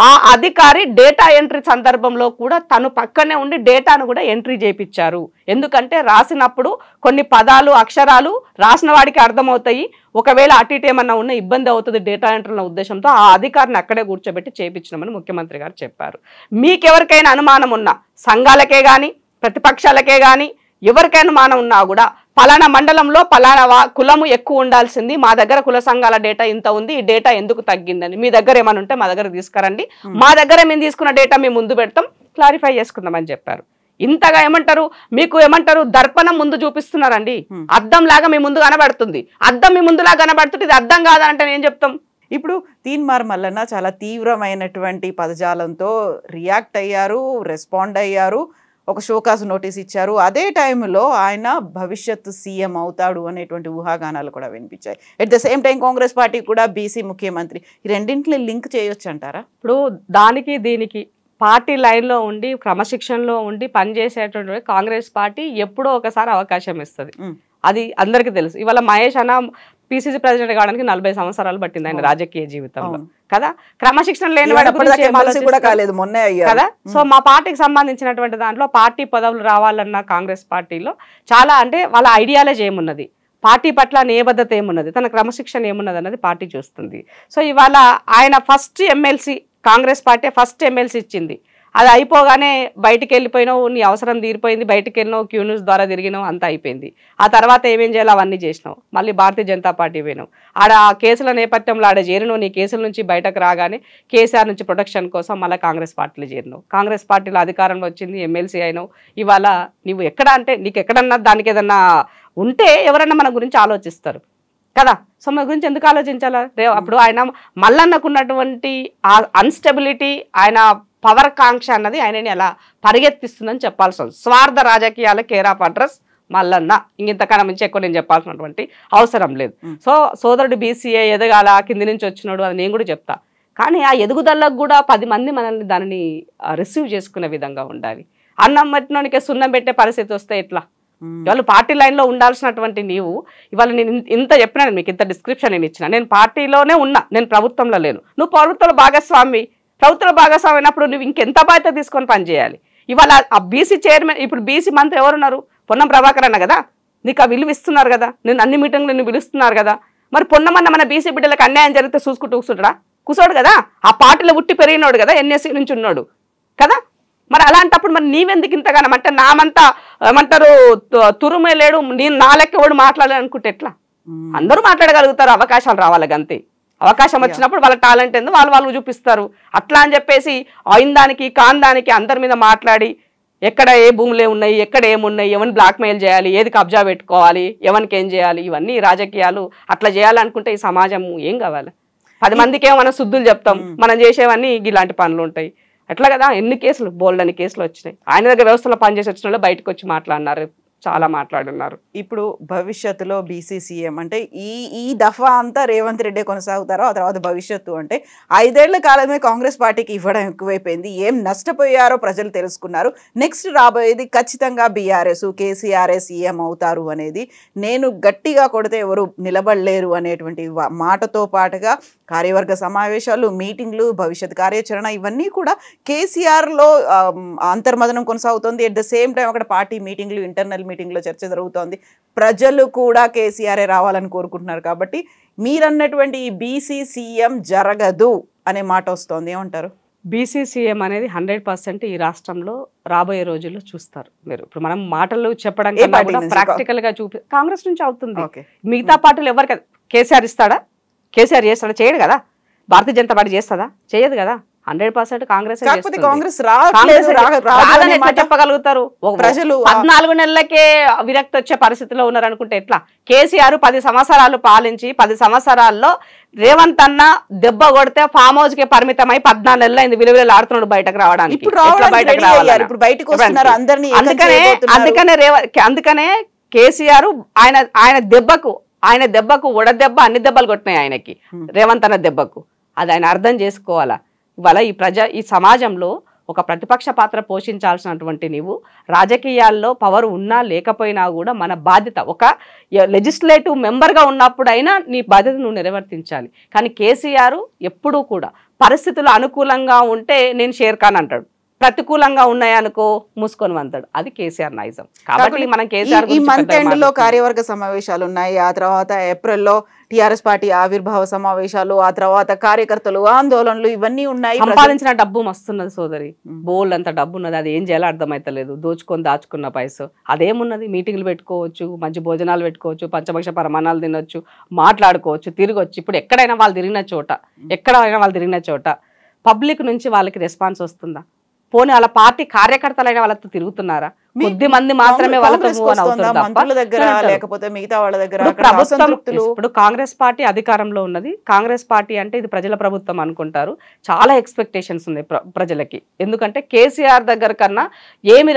ఆ అధికారి డేటా ఎంట్రీ సందర్భంలో కూడా తను పక్కనే ఉండి డేటాను కూడా ఎంట్రీ చేయించారు. ఎందుకంటే రాసినప్పుడు కొన్ని పదాలు అక్షరాలు రాసిన వాడికి అర్థమవుతాయి, ఒకవేళ అటు ఇటు ఏమన్నా ఉన్న ఇబ్బంది అవుతుంది డేటా ఎంట్రీల ఉద్దేశంతో ఆ అధికారిని అక్కడే కూర్చోబెట్టి చేయించినామని ముఖ్యమంత్రి గారు చెప్పారు. మీకెవరికైనా అనుమానం ఉన్నా, సంఘాలకే కానీ ప్రతిపక్షాలకే కానీ ఎవరికైనా అనుమానం ఉన్నా కూడా పలానా మండలంలో పలానా కులము ఎక్కువ ఉండాల్సింది, మా దగ్గర కుల సంఘాల డేటా ఇంత ఉంది, ఈ డేటా ఎందుకు తగ్గిందని మీ దగ్గర ఏమైనా ఉంటే మా దగ్గర తీసుకురండి, మా దగ్గర మేము తీసుకున్న డేటా మేము ముందు పెడతాం, క్లారిఫై చేసుకుందామని చెప్పారు. ఇంతగా ఏమంటారు, మీకు ఏమంటారు, దర్పణం ముందు చూపిస్తున్నారండి, అద్దం లాగా మీ ముందు కనబడుతుంది, అద్దం మీ ముందులాగా కనబడుతుంది, ఇది అద్దం కాదంటే ఏం చెప్తాం. ఇప్పుడు తీన్మార్ మల్లన్న చాలా తీవ్రమైనటువంటి పదజాలంతో రియాక్ట్ అయ్యారు, రెస్పాండ్ అయ్యారు, ఒక షోకాస్ నోటీస్ ఇచ్చారు. అదే టైంలో ఆయన భవిష్యత్తు సీఎం అవుతాడు అనేటువంటి ఊహాగానాలు కూడా వినిపించాయి. At the same time Congress party కూడా బీసీ ముఖ్యమంత్రి, ఈ రెండింటిని లింక్ చేయొచ్చు అంటారా? ఇప్పుడు దానికి దీనికి పార్టీ లైన్లో ఉండి క్రమశిక్షణలో ఉండి పనిచేసేటువంటి కాంగ్రెస్ పార్టీ ఎప్పుడో ఒకసారి అవకాశం ఇస్తుంది, అది అందరికీ తెలుసు. ఇవాళ మహేష్ అన్న పిసిసి ప్రెసిడెంట్ కావడానికి 40 సంవత్సరాలు పట్టింది ఆయన రాజకీయ జీవితంలో కదా. క్రమశిక్షణ లేని కదా. సో మా పార్టీకి సంబంధించినటువంటి దాంట్లో పార్టీ పదవులు రావాలన్న కాంగ్రెస్ పార్టీలో చాలా అంటే వాళ్ళ ఐడియాలజీ ఏమున్నది, పార్టీ పట్ల నిబద్ధత ఏమున్నది, తన క్రమశిక్షణ ఏమున్నది అన్నది పార్టీ చూస్తుంది. సో ఇవాళ ఆయన first MLC, Congress party first MLC ఇచ్చింది, అది అయిపోగానే బయటికి వెళ్ళిపోయినావు, నీ అవసరం తీరిపోయింది, బయటికి వెళ్ళినావు, క్యూ న్యూస్ ద్వారా తిరిగినావు, అంతా అయిపోయింది. ఆ తర్వాత ఏమేం చేయాలో అవన్నీ చేసినావు, మళ్ళీ భారతీయ జనతా పార్టీ పోయినావు, ఆడ కేసుల నేపథ్యంలో ఆడ చేరినావు, నీ కేసుల నుంచి బయటకు రాగానే కేసీఆర్ నుంచి ప్రొటెక్షన్ కోసం మళ్ళీ కాంగ్రెస్ పార్టీలో చేరినావు, కాంగ్రెస్ పార్టీలో అధికారంలో వచ్చింది, ఎమ్మెల్సీ అయినావు. ఇవాళ నువ్వు ఎక్కడ అంటే నీకు ఎక్కడన్నా దానికి ఏదన్నా ఉంటే ఎవరన్నా మన గురించి ఆలోచిస్తారు కదా. సో మన గురించి ఎందుకు ఆలోచించాలా? అప్పుడు ఆయన మల్లన్నకున్నటువంటి ఆ అన్స్టెబిలిటీ, ఆయన పవర్ కాంక్ష అన్నది ఆయనని ఎలా పరిగెత్తిస్తుందని చెప్పాల్సి వస్తుంది. స్వార్థ రాజకీయాల కేర్ ఆఫ్ అడ్రస్ మల్లన్న, ఇంతకన్నా మించి ఎక్కువ నేను చెప్పాల్సినటువంటి అవసరం లేదు. సో సోదరుడు బీసీఏ ఎదగాల, కింది నుంచి వచ్చినాడు, అది నేను కూడా చెప్తా. కానీ ఆ ఎదుగుదలకు కూడా 10 మంది మనల్ని దానిని రిసీవ్ చేసుకునే విధంగా ఉండాలి. అన్నం పెట్టినోనికే సున్నం పెట్టే పరిస్థితి వస్తే ఎట్లా? ఇవాళ పార్టీ లైన్లో ఉండాల్సినటువంటి నీవు, ఇవాళ నేను ఇంత చెప్పినాను, మీకు ఇంత డిస్క్రిప్షన్ నేను ఇచ్చిన, నేను పార్టీలోనే ఉన్నా, నేను ప్రభుత్వంలో లేను, నువ్వు ప్రభుత్వంలో భాగస్వామి, ప్రభుత్వ భాగస్వామి అయినప్పుడు నువ్వు ఇంకెంత బాధ్యత తీసుకొని పనిచేయాలి. ఇవాళ ఆ బీసీ చైర్మన్, ఇప్పుడు బీసీ మంత్రి ఎవరున్నారు? పొన్నం ప్రభాకర్ అన్న కదా, నీకు ఆ విలువ ఇస్తున్నారు కదా, నేను అన్ని మీటింగ్లు నిన్ను పిలుస్తున్నారు కదా. మరి పొన్నమన్న మన బీసీ బిడ్డలకు అన్యాయం జరిగితే చూసుకుంటూ కూర్చోడు కదా, ఆ పార్టీలో ఉట్టి పెరిగినోడు కదా, ఎన్ఎస్సీ నుంచి ఉన్నాడు కదా. మరి అలాంటప్పుడు మరి నీవెందుకు ఇంతగానం అంటే నామంతా ఏమంటారు తురుమే లేడు, నేను నా లెక్క ఎవడు మాట్లాడాలి అనుకుంటే ఎట్లా? అందరూ మాట్లాడగలుగుతారు, అవకాశాలు రావాలి అంతే. అవకాశం వచ్చినప్పుడు వాళ్ళ టాలెంట్ ఏందో వాళ్ళు చూపిస్తారు. అట్లా అని చెప్పేసి అయిన దానికి కాని దానికి అందరి మీద మాట్లాడి ఎక్కడ ఏ భూములే ఉన్నాయి, ఎక్కడ ఏమున్నాయి, ఎవరిని బ్లాక్మెయిల్ చేయాలి, ఏది కబ్జా పెట్టుకోవాలి, ఎవరికి ఏం చేయాలి, ఇవన్నీ రాజకీయాలు. అట్లా చేయాలనుకుంటే ఈ సమాజం ఏం కావాలి? 10 మందికి మనం శుద్ధులు చెప్తాం, మనం చేసేవన్నీ ఇలాంటి పనులు ఉంటాయి. ఎట్లా కదా, ఎన్ని కేసులు, బోల్డని కేసులు వచ్చినాయి. ఆయన దగ్గర వ్యవస్థలో పనిచేసి వచ్చిన వాళ్ళు బయటకు వచ్చి మాట్లాడినారు, చాలా మాట్లాడున్నారు. ఇప్పుడు భవిష్యత్తులో బీసీ సీఎం అంటే ఈ దఫా అంతా రేవంత్ రెడ్డి కొనసాగుతారో, ఆ తర్వాత భవిష్యత్తు అంటే 5 ఏళ్ల కాలమే కాంగ్రెస్ పార్టీకి ఇవ్వడం ఎక్కువైపోయింది. ఏం నష్టపోయారో ప్రజలు తెలుసుకున్నారు. నెక్స్ట్ రాబోయేది ఖచ్చితంగా బీఆర్ఎస్, కేసీఆర్ఏ సీఎం అవుతారు అనేది, నేను గట్టిగా కొడితే ఎవరు నిలబడలేరు అనేటువంటి మాటతో పాటుగా కార్యవర్గ సమావేశాలు, మీటింగ్లు, భవిష్యత్ కార్యాచరణ ఇవన్నీ కూడా కేసీఆర్లో అంతర్మదనం కొనసాగుతుంది. ఎట్ ద సేమ్ టైం అక్కడ పార్టీ మీటింగ్లు, ఇంటర్నల్ మీటింగ్లో చర్చ జరుగుతోంది. ప్రజలు కూడా కేసీఆర్ఏ రావాలని కోరుకుంటున్నారు. కాబట్టి మీరన్నటువంటి ఈ బీసీ సీఎం జరగదు అనే మాట వస్తోంది, ఏమంటారు? బీసీ సీఎం అనేది 100% ఈ రాష్ట్రంలో రాబోయే రోజుల్లో చూస్తారు. మీరు ఇప్పుడు మనం మాటలు చెప్పడం కన్నా కూడా ప్రాక్టికల్ గా కాంగ్రెస్ నుంచి అవుతుంది. మిగతా పార్టీలు ఎవరికి కేసీఆర్ ఇస్తాడా? కేసీఆర్ చేస్తాడా? చేయడు కదా. భారతీయ జనతా పార్టీ చేస్తుందా? చేయదు కదా. 100% కాంగ్రెస్ చెప్పగలుగుతారు. ప్రజలు 14 నెలలకే విరక్తి వచ్చే పరిస్థితిలో ఉన్నారనుకుంటే ఎట్లా? కేసీఆర్ 10 సంవత్సరాలు పాలించి 10 సంవత్సరాల్లో రేవంత్ అన్న దెబ్బ కొడితే ఫామ్ హౌస్ కే పరిమితమై 14 నెలలు అయింది విలువలు ఆడుతున్నాడు బయటకు రావడానికి. అందుకనే కేసీఆర్ ఆయన దెబ్బకు ఉడదెబ్బ అన్ని దెబ్బలు కొట్టినాయి ఆయనకి, రేవంత్ అన్న దెబ్బకు. అది ఆయన అర్థం చేసుకోవాలా. ఇవాళ ఈ సమాజంలో ఒక ప్రతిపక్ష పాత్ర పోషించాల్సినటువంటి నీవు రాజకీయాల్లో పవర్ ఉన్నా లేకపోయినా కూడా మన బాధ్యత ఒక లెజిస్లేటివ్ మెంబర్గా ఉన్నప్పుడైనా నీ బాధ్యత నువ్వు నిర్వర్తించాలి. కానీ కేసీఆర్ ఎప్పుడూ కూడా పరిస్థితులు అనుకూలంగా ఉంటే నేను షేర్ ఖాన్ అంటాడు, ప్రతికూలంగా ఉన్నాయనుకో మూసుకొని అంటాడు. అది కేసీఆర్ నైజం. కాబట్టి మనం కేసీఆర్ ఈ మంత్ ఎండ్ లో కార్యవర్గ సమావేశాలు ఉన్నాయి, ఆ తర్వాత ఏప్రిల్లో టీఆర్ఎస్ పార్టీ ఆవిర్భావ సమావేశాలు, ఆ తర్వాత కార్యకర్తలు ఆందోళనలు ఇవన్నీ ఉన్నాయి. సంపాదించిన డబ్బు మస్తున్నది సోదరి, బోల్డ్ అంత డబ్బు ఉన్నది. అది ఏం చేయాలో అర్థమైతలేదు. దోచుకొని దాచుకున్న పైసలు అదేమున్నది, మీటింగ్లు పెట్టుకోవచ్చు, మంచి భోజనాలు పెట్టుకోవచ్చు, పంచభక్ష పరమాణాలు తినొచ్చు, మాట్లాడుకోవచ్చు, తిరగొచ్చు. ఇప్పుడు ఎక్కడైనా వాళ్ళు తిరిగిన చోట పబ్లిక్ నుంచి వాళ్ళకి రెస్పాన్స్ వస్తుందా? పోనీ వాళ్ళ పార్టీ కార్యకర్తలైన వాళ్ళతో తిరుగుతున్నారా? కొద్ది మంది మాత్రమే వాళ్ళతో ప్రభుత్వం. ఇప్పుడు కాంగ్రెస్ పార్టీ అధికారంలో ఉన్నది. కాంగ్రెస్ పార్టీ అంటే ఇది ప్రజల ప్రభుత్వం అనుకుంటారు. చాలా ఎక్స్పెక్టేషన్స్ ఉన్నాయి ప్రజలకి. ఎందుకంటే కేసీఆర్ దగ్గర కన్నా ఏమి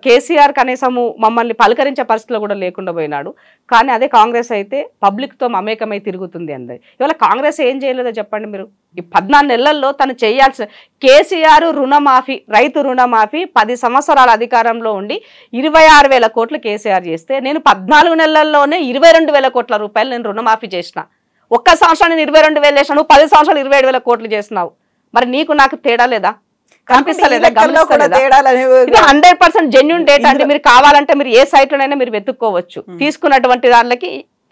కేసీఆర్ కనీసము మమ్మల్ని పలకరించే పరిస్థితిలో కూడా లేకుండా పోయినాడు. కానీ అదే కాంగ్రెస్ అయితే పబ్లిక్ తో మమేకమై తిరుగుతుంది అందరి. ఇవాళ కాంగ్రెస్ ఏం చేయలేదో చెప్పండి మీరు. ఈ 14 నెలల్లో తను చేయాల్సిన కేసీఆర్ రుణమాఫీ, రైతు రుణమాఫీ 10 సంవత్సరాల అధికారంలో ఉండి 26,000 కోట్లు కేసీఆర్ చేస్తే నేను 14 నెలల్లోనే 22,000 కోట్ల రూపాయలు నేను రుణమాఫీ చేసిన. ఒక్క సంవత్సరం నేను 22,000 చేసినాను, 10 సంవత్సరాలు 27,000 కోట్లు చేసినావు. మరి నీకు నాకు తేడా లేదా? కనిపిస్తలేదా? 100% జెన్యూన్ డేటా అంటే మీరు కావాలంటే మీరు ఏ సైట్ లోనైనా మీరు వెతుక్కోవచ్చు. తీసుకున్నటువంటి దానికి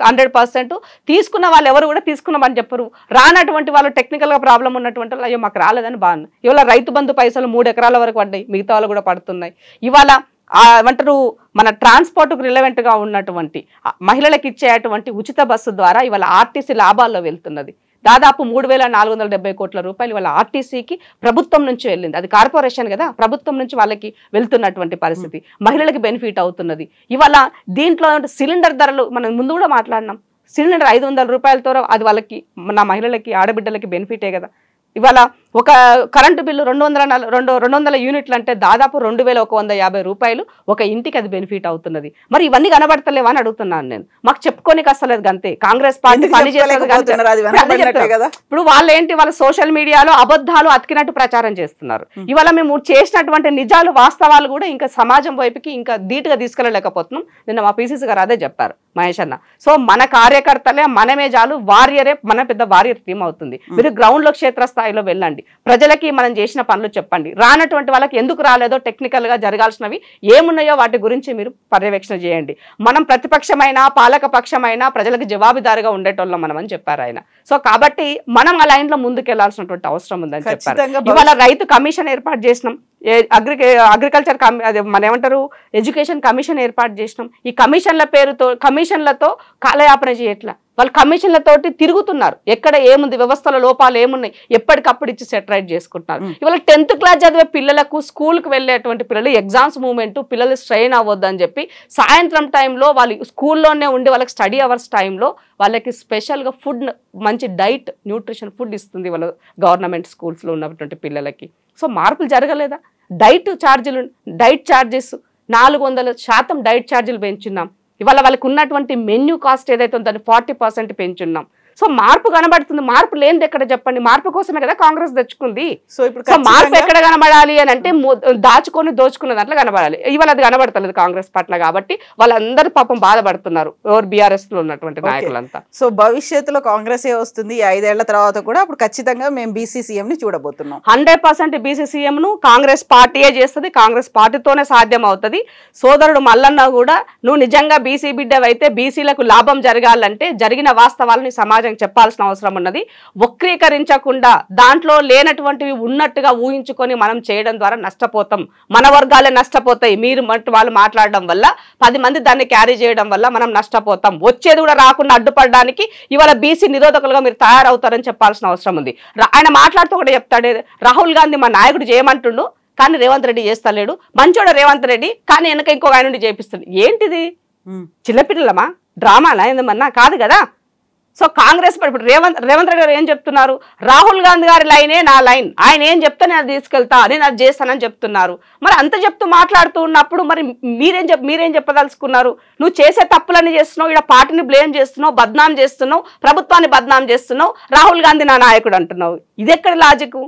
100% తీసుకున్న వాళ్ళు ఎవరు కూడా తీసుకున్నామని చెప్పరు. రానటువంటి వాళ్ళు టెక్నికల్ గా ప్రాబ్లం ఉన్నటువంటి వాళ్ళు అయ్యో మాకు రాలేదని బాగుంది. ఇవాళ రైతు బంధు పైసలు 3 ఎకరాల వరకు పడ్డాయి, మిగతా వాళ్ళు కూడా పడుతున్నాయి. ఇవాళ ఏమంటారు మన ట్రాన్స్పోర్ట్కు రిలవెంట్ గా ఉన్నటువంటి మహిళలకు ఇచ్చేటువంటి ఉచిత బస్సు ద్వారా ఇవాళ ఆర్టీసీ లాభాల్లో వెళ్తున్నది. దాదాపు 3,470 కోట్ల రూపాయలు ఇవాళ ఆర్టీసీకి ప్రభుత్వం నుంచి వెళ్ళింది. అది కార్పొరేషన్ కదా, ప్రభుత్వం నుంచి వాళ్ళకి వెళ్తున్నటువంటి పరిస్థితి. మహిళలకు బెనిఫిట్ అవుతున్నది. ఇవాళ దీంట్లో సిలిండర్ ధరలు మనం ముందు కూడా మాట్లాడినాం. సిలిండర్ 500 రూపాయలతో అది వాళ్ళకి నా మహిళలకి ఆడబిడ్డలకి బెనిఫిటే కదా. ఇవాళ ఒక కరెంటు బిల్లు 200 యూనిట్లు అంటే దాదాపు 2,150 రూపాయలు ఒక ఇంటికి అది బెనిఫిట్ అవుతున్నది. మరి ఇవన్నీ కనబడతలేవా అని అడుగుతున్నాను నేను. మాకు చెప్పుకోనికి అసలేదు అంతే. కాంగ్రెస్ పార్టీ పని చేస్తుంది. ఇప్పుడు వాళ్ళు ఏంటి, వాళ్ళ సోషల్ మీడియాలో అబద్ధాలు అతికినట్టు ప్రచారం చేస్తున్నారు. ఇవాళ మేము చేసినటువంటి నిజాలు వాస్తవాలు కూడా ఇంకా సమాజం వైపుకి ఇంకా ధీటుగా తీసుకెళ్ళలేకపోతున్నాం. నిన్న మా పీసీసీ గారు అదే చెప్పారు మహేష్ అన్న. సో మన కార్యకర్తలే మనమే చాలు, వారియరే మన పెద్ద వారియర్ టీం అవుతుంది. మీరు గ్రౌండ్ లో క్షేత్రస్థాయిలో వెళ్ళండి, ప్రజలకి మనం చేసిన పనులు చెప్పండి. రానటువంటి వాళ్ళకి ఎందుకు రాలేదో టెక్నికల్ గా జరగాల్సినవి ఏమున్నాయో వాటి గురించి మీరు పర్యవేక్షణ చేయండి. మనం ప్రతిపక్షమైనా పాలక పక్షమైనా ప్రజలకు జవాబుదారిగా ఉండేటోళ్ళం మనం అని చెప్పారు ఆయన. సో కాబట్టి మనం ఆ లైన్ లో ముందుకెళ్లాల్సినటువంటి అవసరం ఉందని చెప్పారు. ఇవాళ రైతు కమిషన్ ఏర్పాటు చేసినాం, అగ్రికల్చర్ అదే మన ఏమంటారు ఎడ్యుకేషన్ కమిషన్ ఏర్పాటు చేసినాం. ఈ కమిషన్లతో కాలయాపన చేయట్లా, వాళ్ళు కమిషన్లతోటి తిరుగుతున్నారు. ఎక్కడ ఏముంది, వ్యవస్థల లోపాలు ఏమున్నాయి ఎప్పటికప్పుడు ఇచ్చి సెటరైట్ చేసుకుంటున్నారు. ఇవాళ 10th క్లాస్ చదివే పిల్లలకు, స్కూల్కి వెళ్ళేటువంటి పిల్లలు ఎగ్జామ్స్ మూమెంట్ పిల్లలు స్ట్రెయిన్ అవ్వద్దు అని చెప్పి సాయంత్రం టైంలో వాళ్ళు స్కూల్లోనే ఉండి వాళ్ళకి స్టడీ అవర్స్ టైంలో వాళ్ళకి స్పెషల్గా ఫుడ్, మంచి డైట్ న్యూట్రిషన్ ఫుడ్ ఇస్తుంది వాళ్ళ గవర్నమెంట్ స్కూల్స్లో ఉన్నటువంటి పిల్లలకి. సో మార్పులు జరగలేదా? డైట్ ఛార్జెస్ 400% డైట్ ఛార్జీలు పెంచున్నాం. ఇవాళ వాళ్ళకి ఉన్నటువంటి మెన్యూ కాస్ట్ ఏదైతే ఉందో దాన్ని 40% పెంచున్నాం. సో మార్పు కనబడుతుంది. మార్పు లేనిది ఎక్కడ చెప్పండి? మార్పు కోసమే కదా కాంగ్రెస్ తెచ్చుకుంది. సో మార్పు ఎక్కడ కనబడాలి అని అంటే దోచుకున్న దాంట్లో కనబడాలి. ఇవాళ అది కనబడతలేదు కాంగ్రెస్ పట్ల. కాబట్టి వాళ్ళందరూ పాపం బాధపడుతున్నారు, ఎవరు బీఆర్ఎస్ లో ఉన్నటువంటి నాయకులంతా. సో భవిష్యత్తులో కాంగ్రెస్ ఏ వస్తుంది 5 ఏళ్ల తర్వాత కూడా, అప్పుడు ఖచ్చితంగా మేము బీసీసీఎం ని చూడబోతున్నాం. 100% బీసీసీఎం ను కాంగ్రెస్ పార్టీయే చేస్తుంది, కాంగ్రెస్ పార్టీతోనే సాధ్యం అవుతుంది. సోదరుడు మల్లన్న కూడా నువ్వు నిజంగా బీసీ బిడ్డవైతే బీసీలకు లాభం జరగాలంటే జరిగిన వాస్తవాలను సమాజం చెప్పాల్సిన అవసరం ఉన్నది. వక్రీకరించకుండా దాంట్లో లేనటువంటివి ఉన్నట్టుగా ఊహించుకొని మనం చేయడం ద్వారా నష్టపోతాం, మన వర్గాలే నష్టపోతాయి. మీరు వాళ్ళు మాట్లాడడం వల్ల 10 మంది దాన్ని క్యారీ చేయడం వల్ల మనం నష్టపోతాం. వచ్చేది కూడా రాకుండా అడ్డుపడడానికి ఇవాళ బీసీ నిరోధకులుగా మీరు తయారవుతారని చెప్పాల్సిన అవసరం ఉంది. ఆయన మాట్లాడుతూ ఒకటి చెప్తాడు, రాహుల్ గాంధీ మా నాయకుడు చేయమంటుండు కానీ రేవంత్ రెడ్డి చేస్తలేడు, మంచోడు రేవంత్ రెడ్డి కానీ వెనక ఇంకొక ఆయన నుండి చేపిస్తాడు. ఏంటిది చిన్నపిల్లలమా, డ్రామానా ఏందమన్నా? కాదు కదా. సో కాంగ్రెస్ ఇప్పుడు రేవంత్ రెడ్డి గారు ఏం చెప్తున్నారు? రాహుల్ గాంధీ గారి లైనే నా లైన్, ఆయన ఏం చెప్తే నేను అది తీసుకెళ్తా, నేను అది చేస్తానని చెప్తున్నారు. మరి అంత చెప్తూ మాట్లాడుతూ ఉన్నప్పుడు మరి మీరేం చెప్పదలుచుకున్నారు? నువ్వు చేసే తప్పులన్నీ చేస్తున్నావు, ఇక్కడ పార్టీని బ్లేమ్ చేస్తున్నావు, బద్నాం చేస్తున్నావు, ప్రభుత్వాన్ని బద్నాం చేస్తున్నావు, రాహుల్ గాంధీ నా నాయకుడు అంటున్నావు. ఇది ఎక్కడ లాజిక్?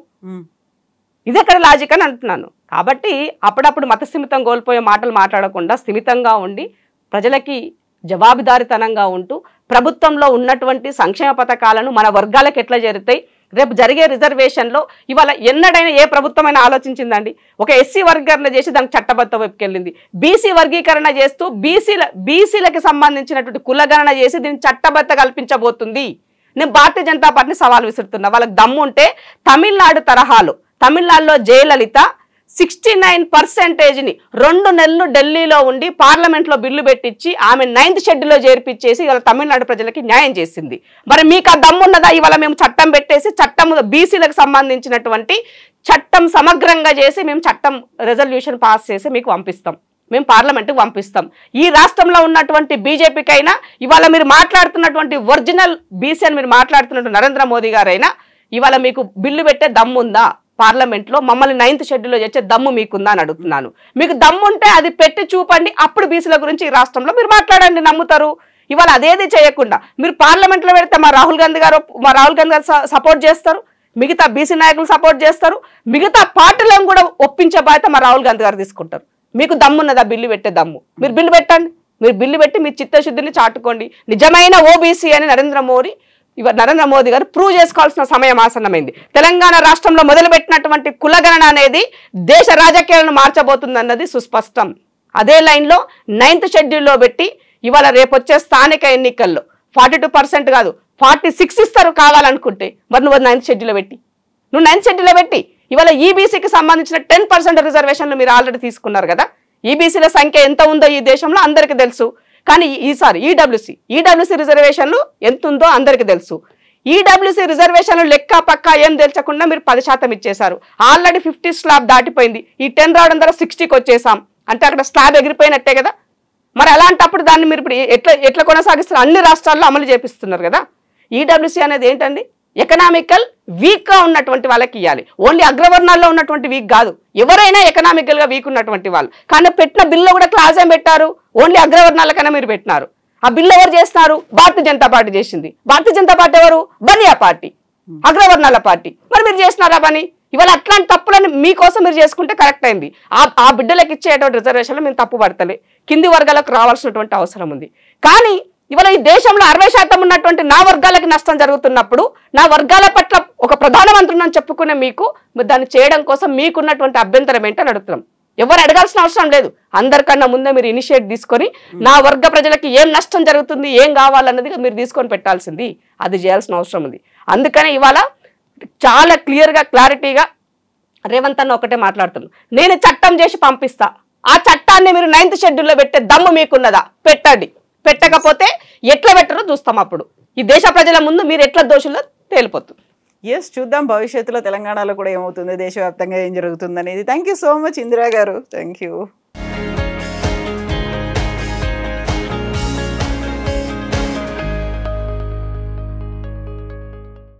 ఇది ఎక్కడ లాజిక్ అని అంటున్నాను. కాబట్టి అప్పుడప్పుడు మత స్థిమితం కోల్పోయే మాటలు మాట్లాడకుండా స్థిమితంగా ఉండి ప్రజలకి జవాబుదారితనంగా ఉంటూ ప్రభుత్వంలో ఉన్నటువంటి సంక్షేమ పథకాలను మన వర్గాలకు ఎట్లా జరుగుతాయి, రేపు జరిగే రిజర్వేషన్లో ఇవాళ ఎన్నడైనా ఏ ప్రభుత్వమైనా ఆలోచించిందండి? ఒక ఎస్సీ వర్గీకరణ చేసి దానికి చట్టబద్ధ వైపుకి వెళ్ళింది. బీసీ వర్గీకరణ చేస్తూ బీసీలకి సంబంధించినటువంటి కులగణన చేసి దీన్ని చట్టబద్ధ కల్పించబోతుంది. నేను భారతీయ జనతా పార్టీని సవాల్ విసురుతున్నా. వాళ్ళకి దమ్ము ఉంటే తమిళనాడు తరహాలో, తమిళనాడులో జయలలిత 69%ని 2 నెలలు ఢిల్లీలో ఉండి పార్లమెంట్లో బిల్లు పెట్టించి ఆమె 9th షెడ్యూల్లో చేర్పించేసి ఇవాళ తమిళనాడు ప్రజలకి న్యాయం చేసింది. మరి మీకు ఆ దమ్మున్నదా? ఇవాళ మేము చట్టం పెట్టేసి చట్టం బీసీలకు సంబంధించినటువంటి చట్టం సమగ్రంగా చేసి మేము చట్టం రెజల్యూషన్ పాస్ చేసి మీకు పంపిస్తాం, మేము పార్లమెంట్కి పంపిస్తాం. ఈ రాష్ట్రంలో ఉన్నటువంటి బీజేపీకైనా ఇవాళ మీరు మాట్లాడుతున్నటువంటి ఒరిజినల్ బీసీ అని మీరు మాట్లాడుతున్నట్టు నరేంద్ర మోదీ గారైనా ఇవాళ మీకు బిల్లు పెట్టే దమ్ముందా? పార్లమెంట్లో మమ్మల్ని 9th షెడ్యూల్లో చేసే దమ్ము మీకుందా అని అడుగుతున్నాను. మీకు దమ్ము ఉంటే అది పెట్టి చూపండి, అప్పుడు బీసీల గురించి ఈ రాష్ట్రంలో మీరు మాట్లాడండి, నమ్ముతారు. ఇవాళ అదేది చేయకుండా మీరు పార్లమెంట్లో పెడితే మా రాహుల్ గాంధీ గారు సపోర్ట్ చేస్తారు, మిగతా బీసీ నాయకులు సపోర్ట్ చేస్తారు, మిగతా పార్టీలను కూడా ఒప్పించే బాధ్యత మా రాహుల్ గాంధీ గారు తీసుకుంటారు. మీకు దమ్మున్నదా బిల్లు పెట్టే దమ్ము? మీరు బిల్లు పెట్టండి, మీరు బిల్లు పెట్టి మీ చిత్తశుద్ధిని చాటుకోండి. నిజమైన ఓబీసీ అని నరేంద్ర మోదీ గారు ప్రూవ్ చేసుకోవాల్సిన సమయం ఆసన్నమైంది. తెలంగాణ రాష్ట్రంలో మొదలుపెట్టినటువంటి కులగణన అనేది దేశ రాజకీయాలను మార్చబోతుందన్నది సుస్పష్టం. అదే లైన్లో 9th షెడ్యూల్లో పెట్టి ఇవాళ రేపు వచ్చే స్థానిక ఎన్నికల్లో 42% కాదు 46 ఇస్తారు కావాలనుకుంటే. మరి నువ్వు 9th షెడ్యూల్లో పెట్టి ఇవాళ ఈబీసీకి సంబంధించిన 10% రిజర్వేషన్లు మీరు ఆల్రెడీ తీసుకున్నారు కదా. ఈబీసీల సంఖ్య ఎంత ఉందో ఈ దేశంలో అందరికీ తెలుసు. కానీ ఈసారి ఈడబ్ల్యూసీ రిజర్వేషన్లు ఎంత ఉందో అందరికీ తెలుసు. ఈడబ్ల్యూసీ రిజర్వేషన్లు లెక్క పక్క ఏం తెలుసకుండా మీరు 10% ఇచ్చేశారు. ఆల్రెడీ 50 స్లాబ్ దాటిపోయింది. ఈ 10 రావడం ద్వారా 60కి వచ్చేసాం అంటే అక్కడ స్లాబ్ ఎగిరిపోయినట్టే కదా. మరి అలాంటప్పుడు దాన్ని మీరు ఇప్పుడు ఎట్లా కొనసాగిస్తారు? అన్ని రాష్ట్రాల్లో అమలు చేపిస్తున్నారు కదా. ఈడబ్ల్యూసీ అనేది ఏంటండి? ఎకనామికల్ వీక్గా ఉన్నటువంటి వాళ్ళకి ఇవ్వాలి. ఓన్లీ అగ్రవర్ణాల్లో ఉన్నటువంటి వీక్ కాదు, ఎవరైనా ఎకనామికల్గా వీక్ ఉన్నటువంటి వాళ్ళు. కానీ పెట్టిన బిల్లు కూడా క్లాజ్ ఏం పెట్టారు? ఓన్లీ అగ్రవర్ణాలకైనా మీరు పెట్టినారు. ఆ బిల్లు ఎవరు చేస్తున్నారు? భారతీయ జనతా పార్టీ చేసింది. భారతీయ జనతా పార్టీ ఎవరు? బనియా పార్టీ, అగ్రవర్ణాల పార్టీ. మరి మీరు చేసినారా పని? ఇవాళ అట్లాంటి తప్పులని మీకోసం మీరు చేసుకుంటే కరెక్ట్ అయింది. ఆ బిడ్డలకు ఇచ్చేటువంటి రిజర్వేషన్లో మేము తప్పు పడతలే, కింది వర్గాలకు రావాల్సినటువంటి అవసరం ఉంది. కానీ ఇవాళ ఈ దేశంలో 60% ఉన్నటువంటి నా వర్గాలకి నష్టం జరుగుతున్నప్పుడు నా వర్గాల పట్ల ఒక ప్రధానమంత్రిని చెప్పుకునే మీకు దాన్ని చేయడం కోసం మీకున్నటువంటి అభ్యంతరం ఏంటని అడుగుతున్నాం. ఎవరు అడగాల్సిన అవసరం లేదు. అందరికన్నా ముందే మీరు ఇనిషియేట్ తీసుకొని నా వర్గ ప్రజలకి ఏం నష్టం జరుగుతుంది, ఏం కావాలన్నది మీరు తీసుకొని పెట్టాల్సింది, అది చేయాల్సిన అవసరం ఉంది. అందుకని ఇవాళ చాలా క్లియర్గా క్లారిటీగా రేవంత్ అన్న ఒకటే మాట్లాడుతున్నాను. నేను చట్టం చేసి పంపిస్తా, ఆ చట్టాన్ని మీరు 9th షెడ్యూల్లో పెట్టే దమ్ము మీకున్నదా? పెట్టండి. పెట్టకపోతే ఎట్లా పెట్టరో చూస్తాం. అప్పుడు ఈ దేశ ప్రజల ముందు మీరు ఎట్లా దోషుల్లో తేలిపోతుంది. చూద్దాం భవిష్యత్తులో తెలంగాణలో కూడా ఏమవుతుంది, దేశవ్యాప్తంగా ఏం జరుగుతుంది అనేది. Thank you so much Indira గారు. Thank you.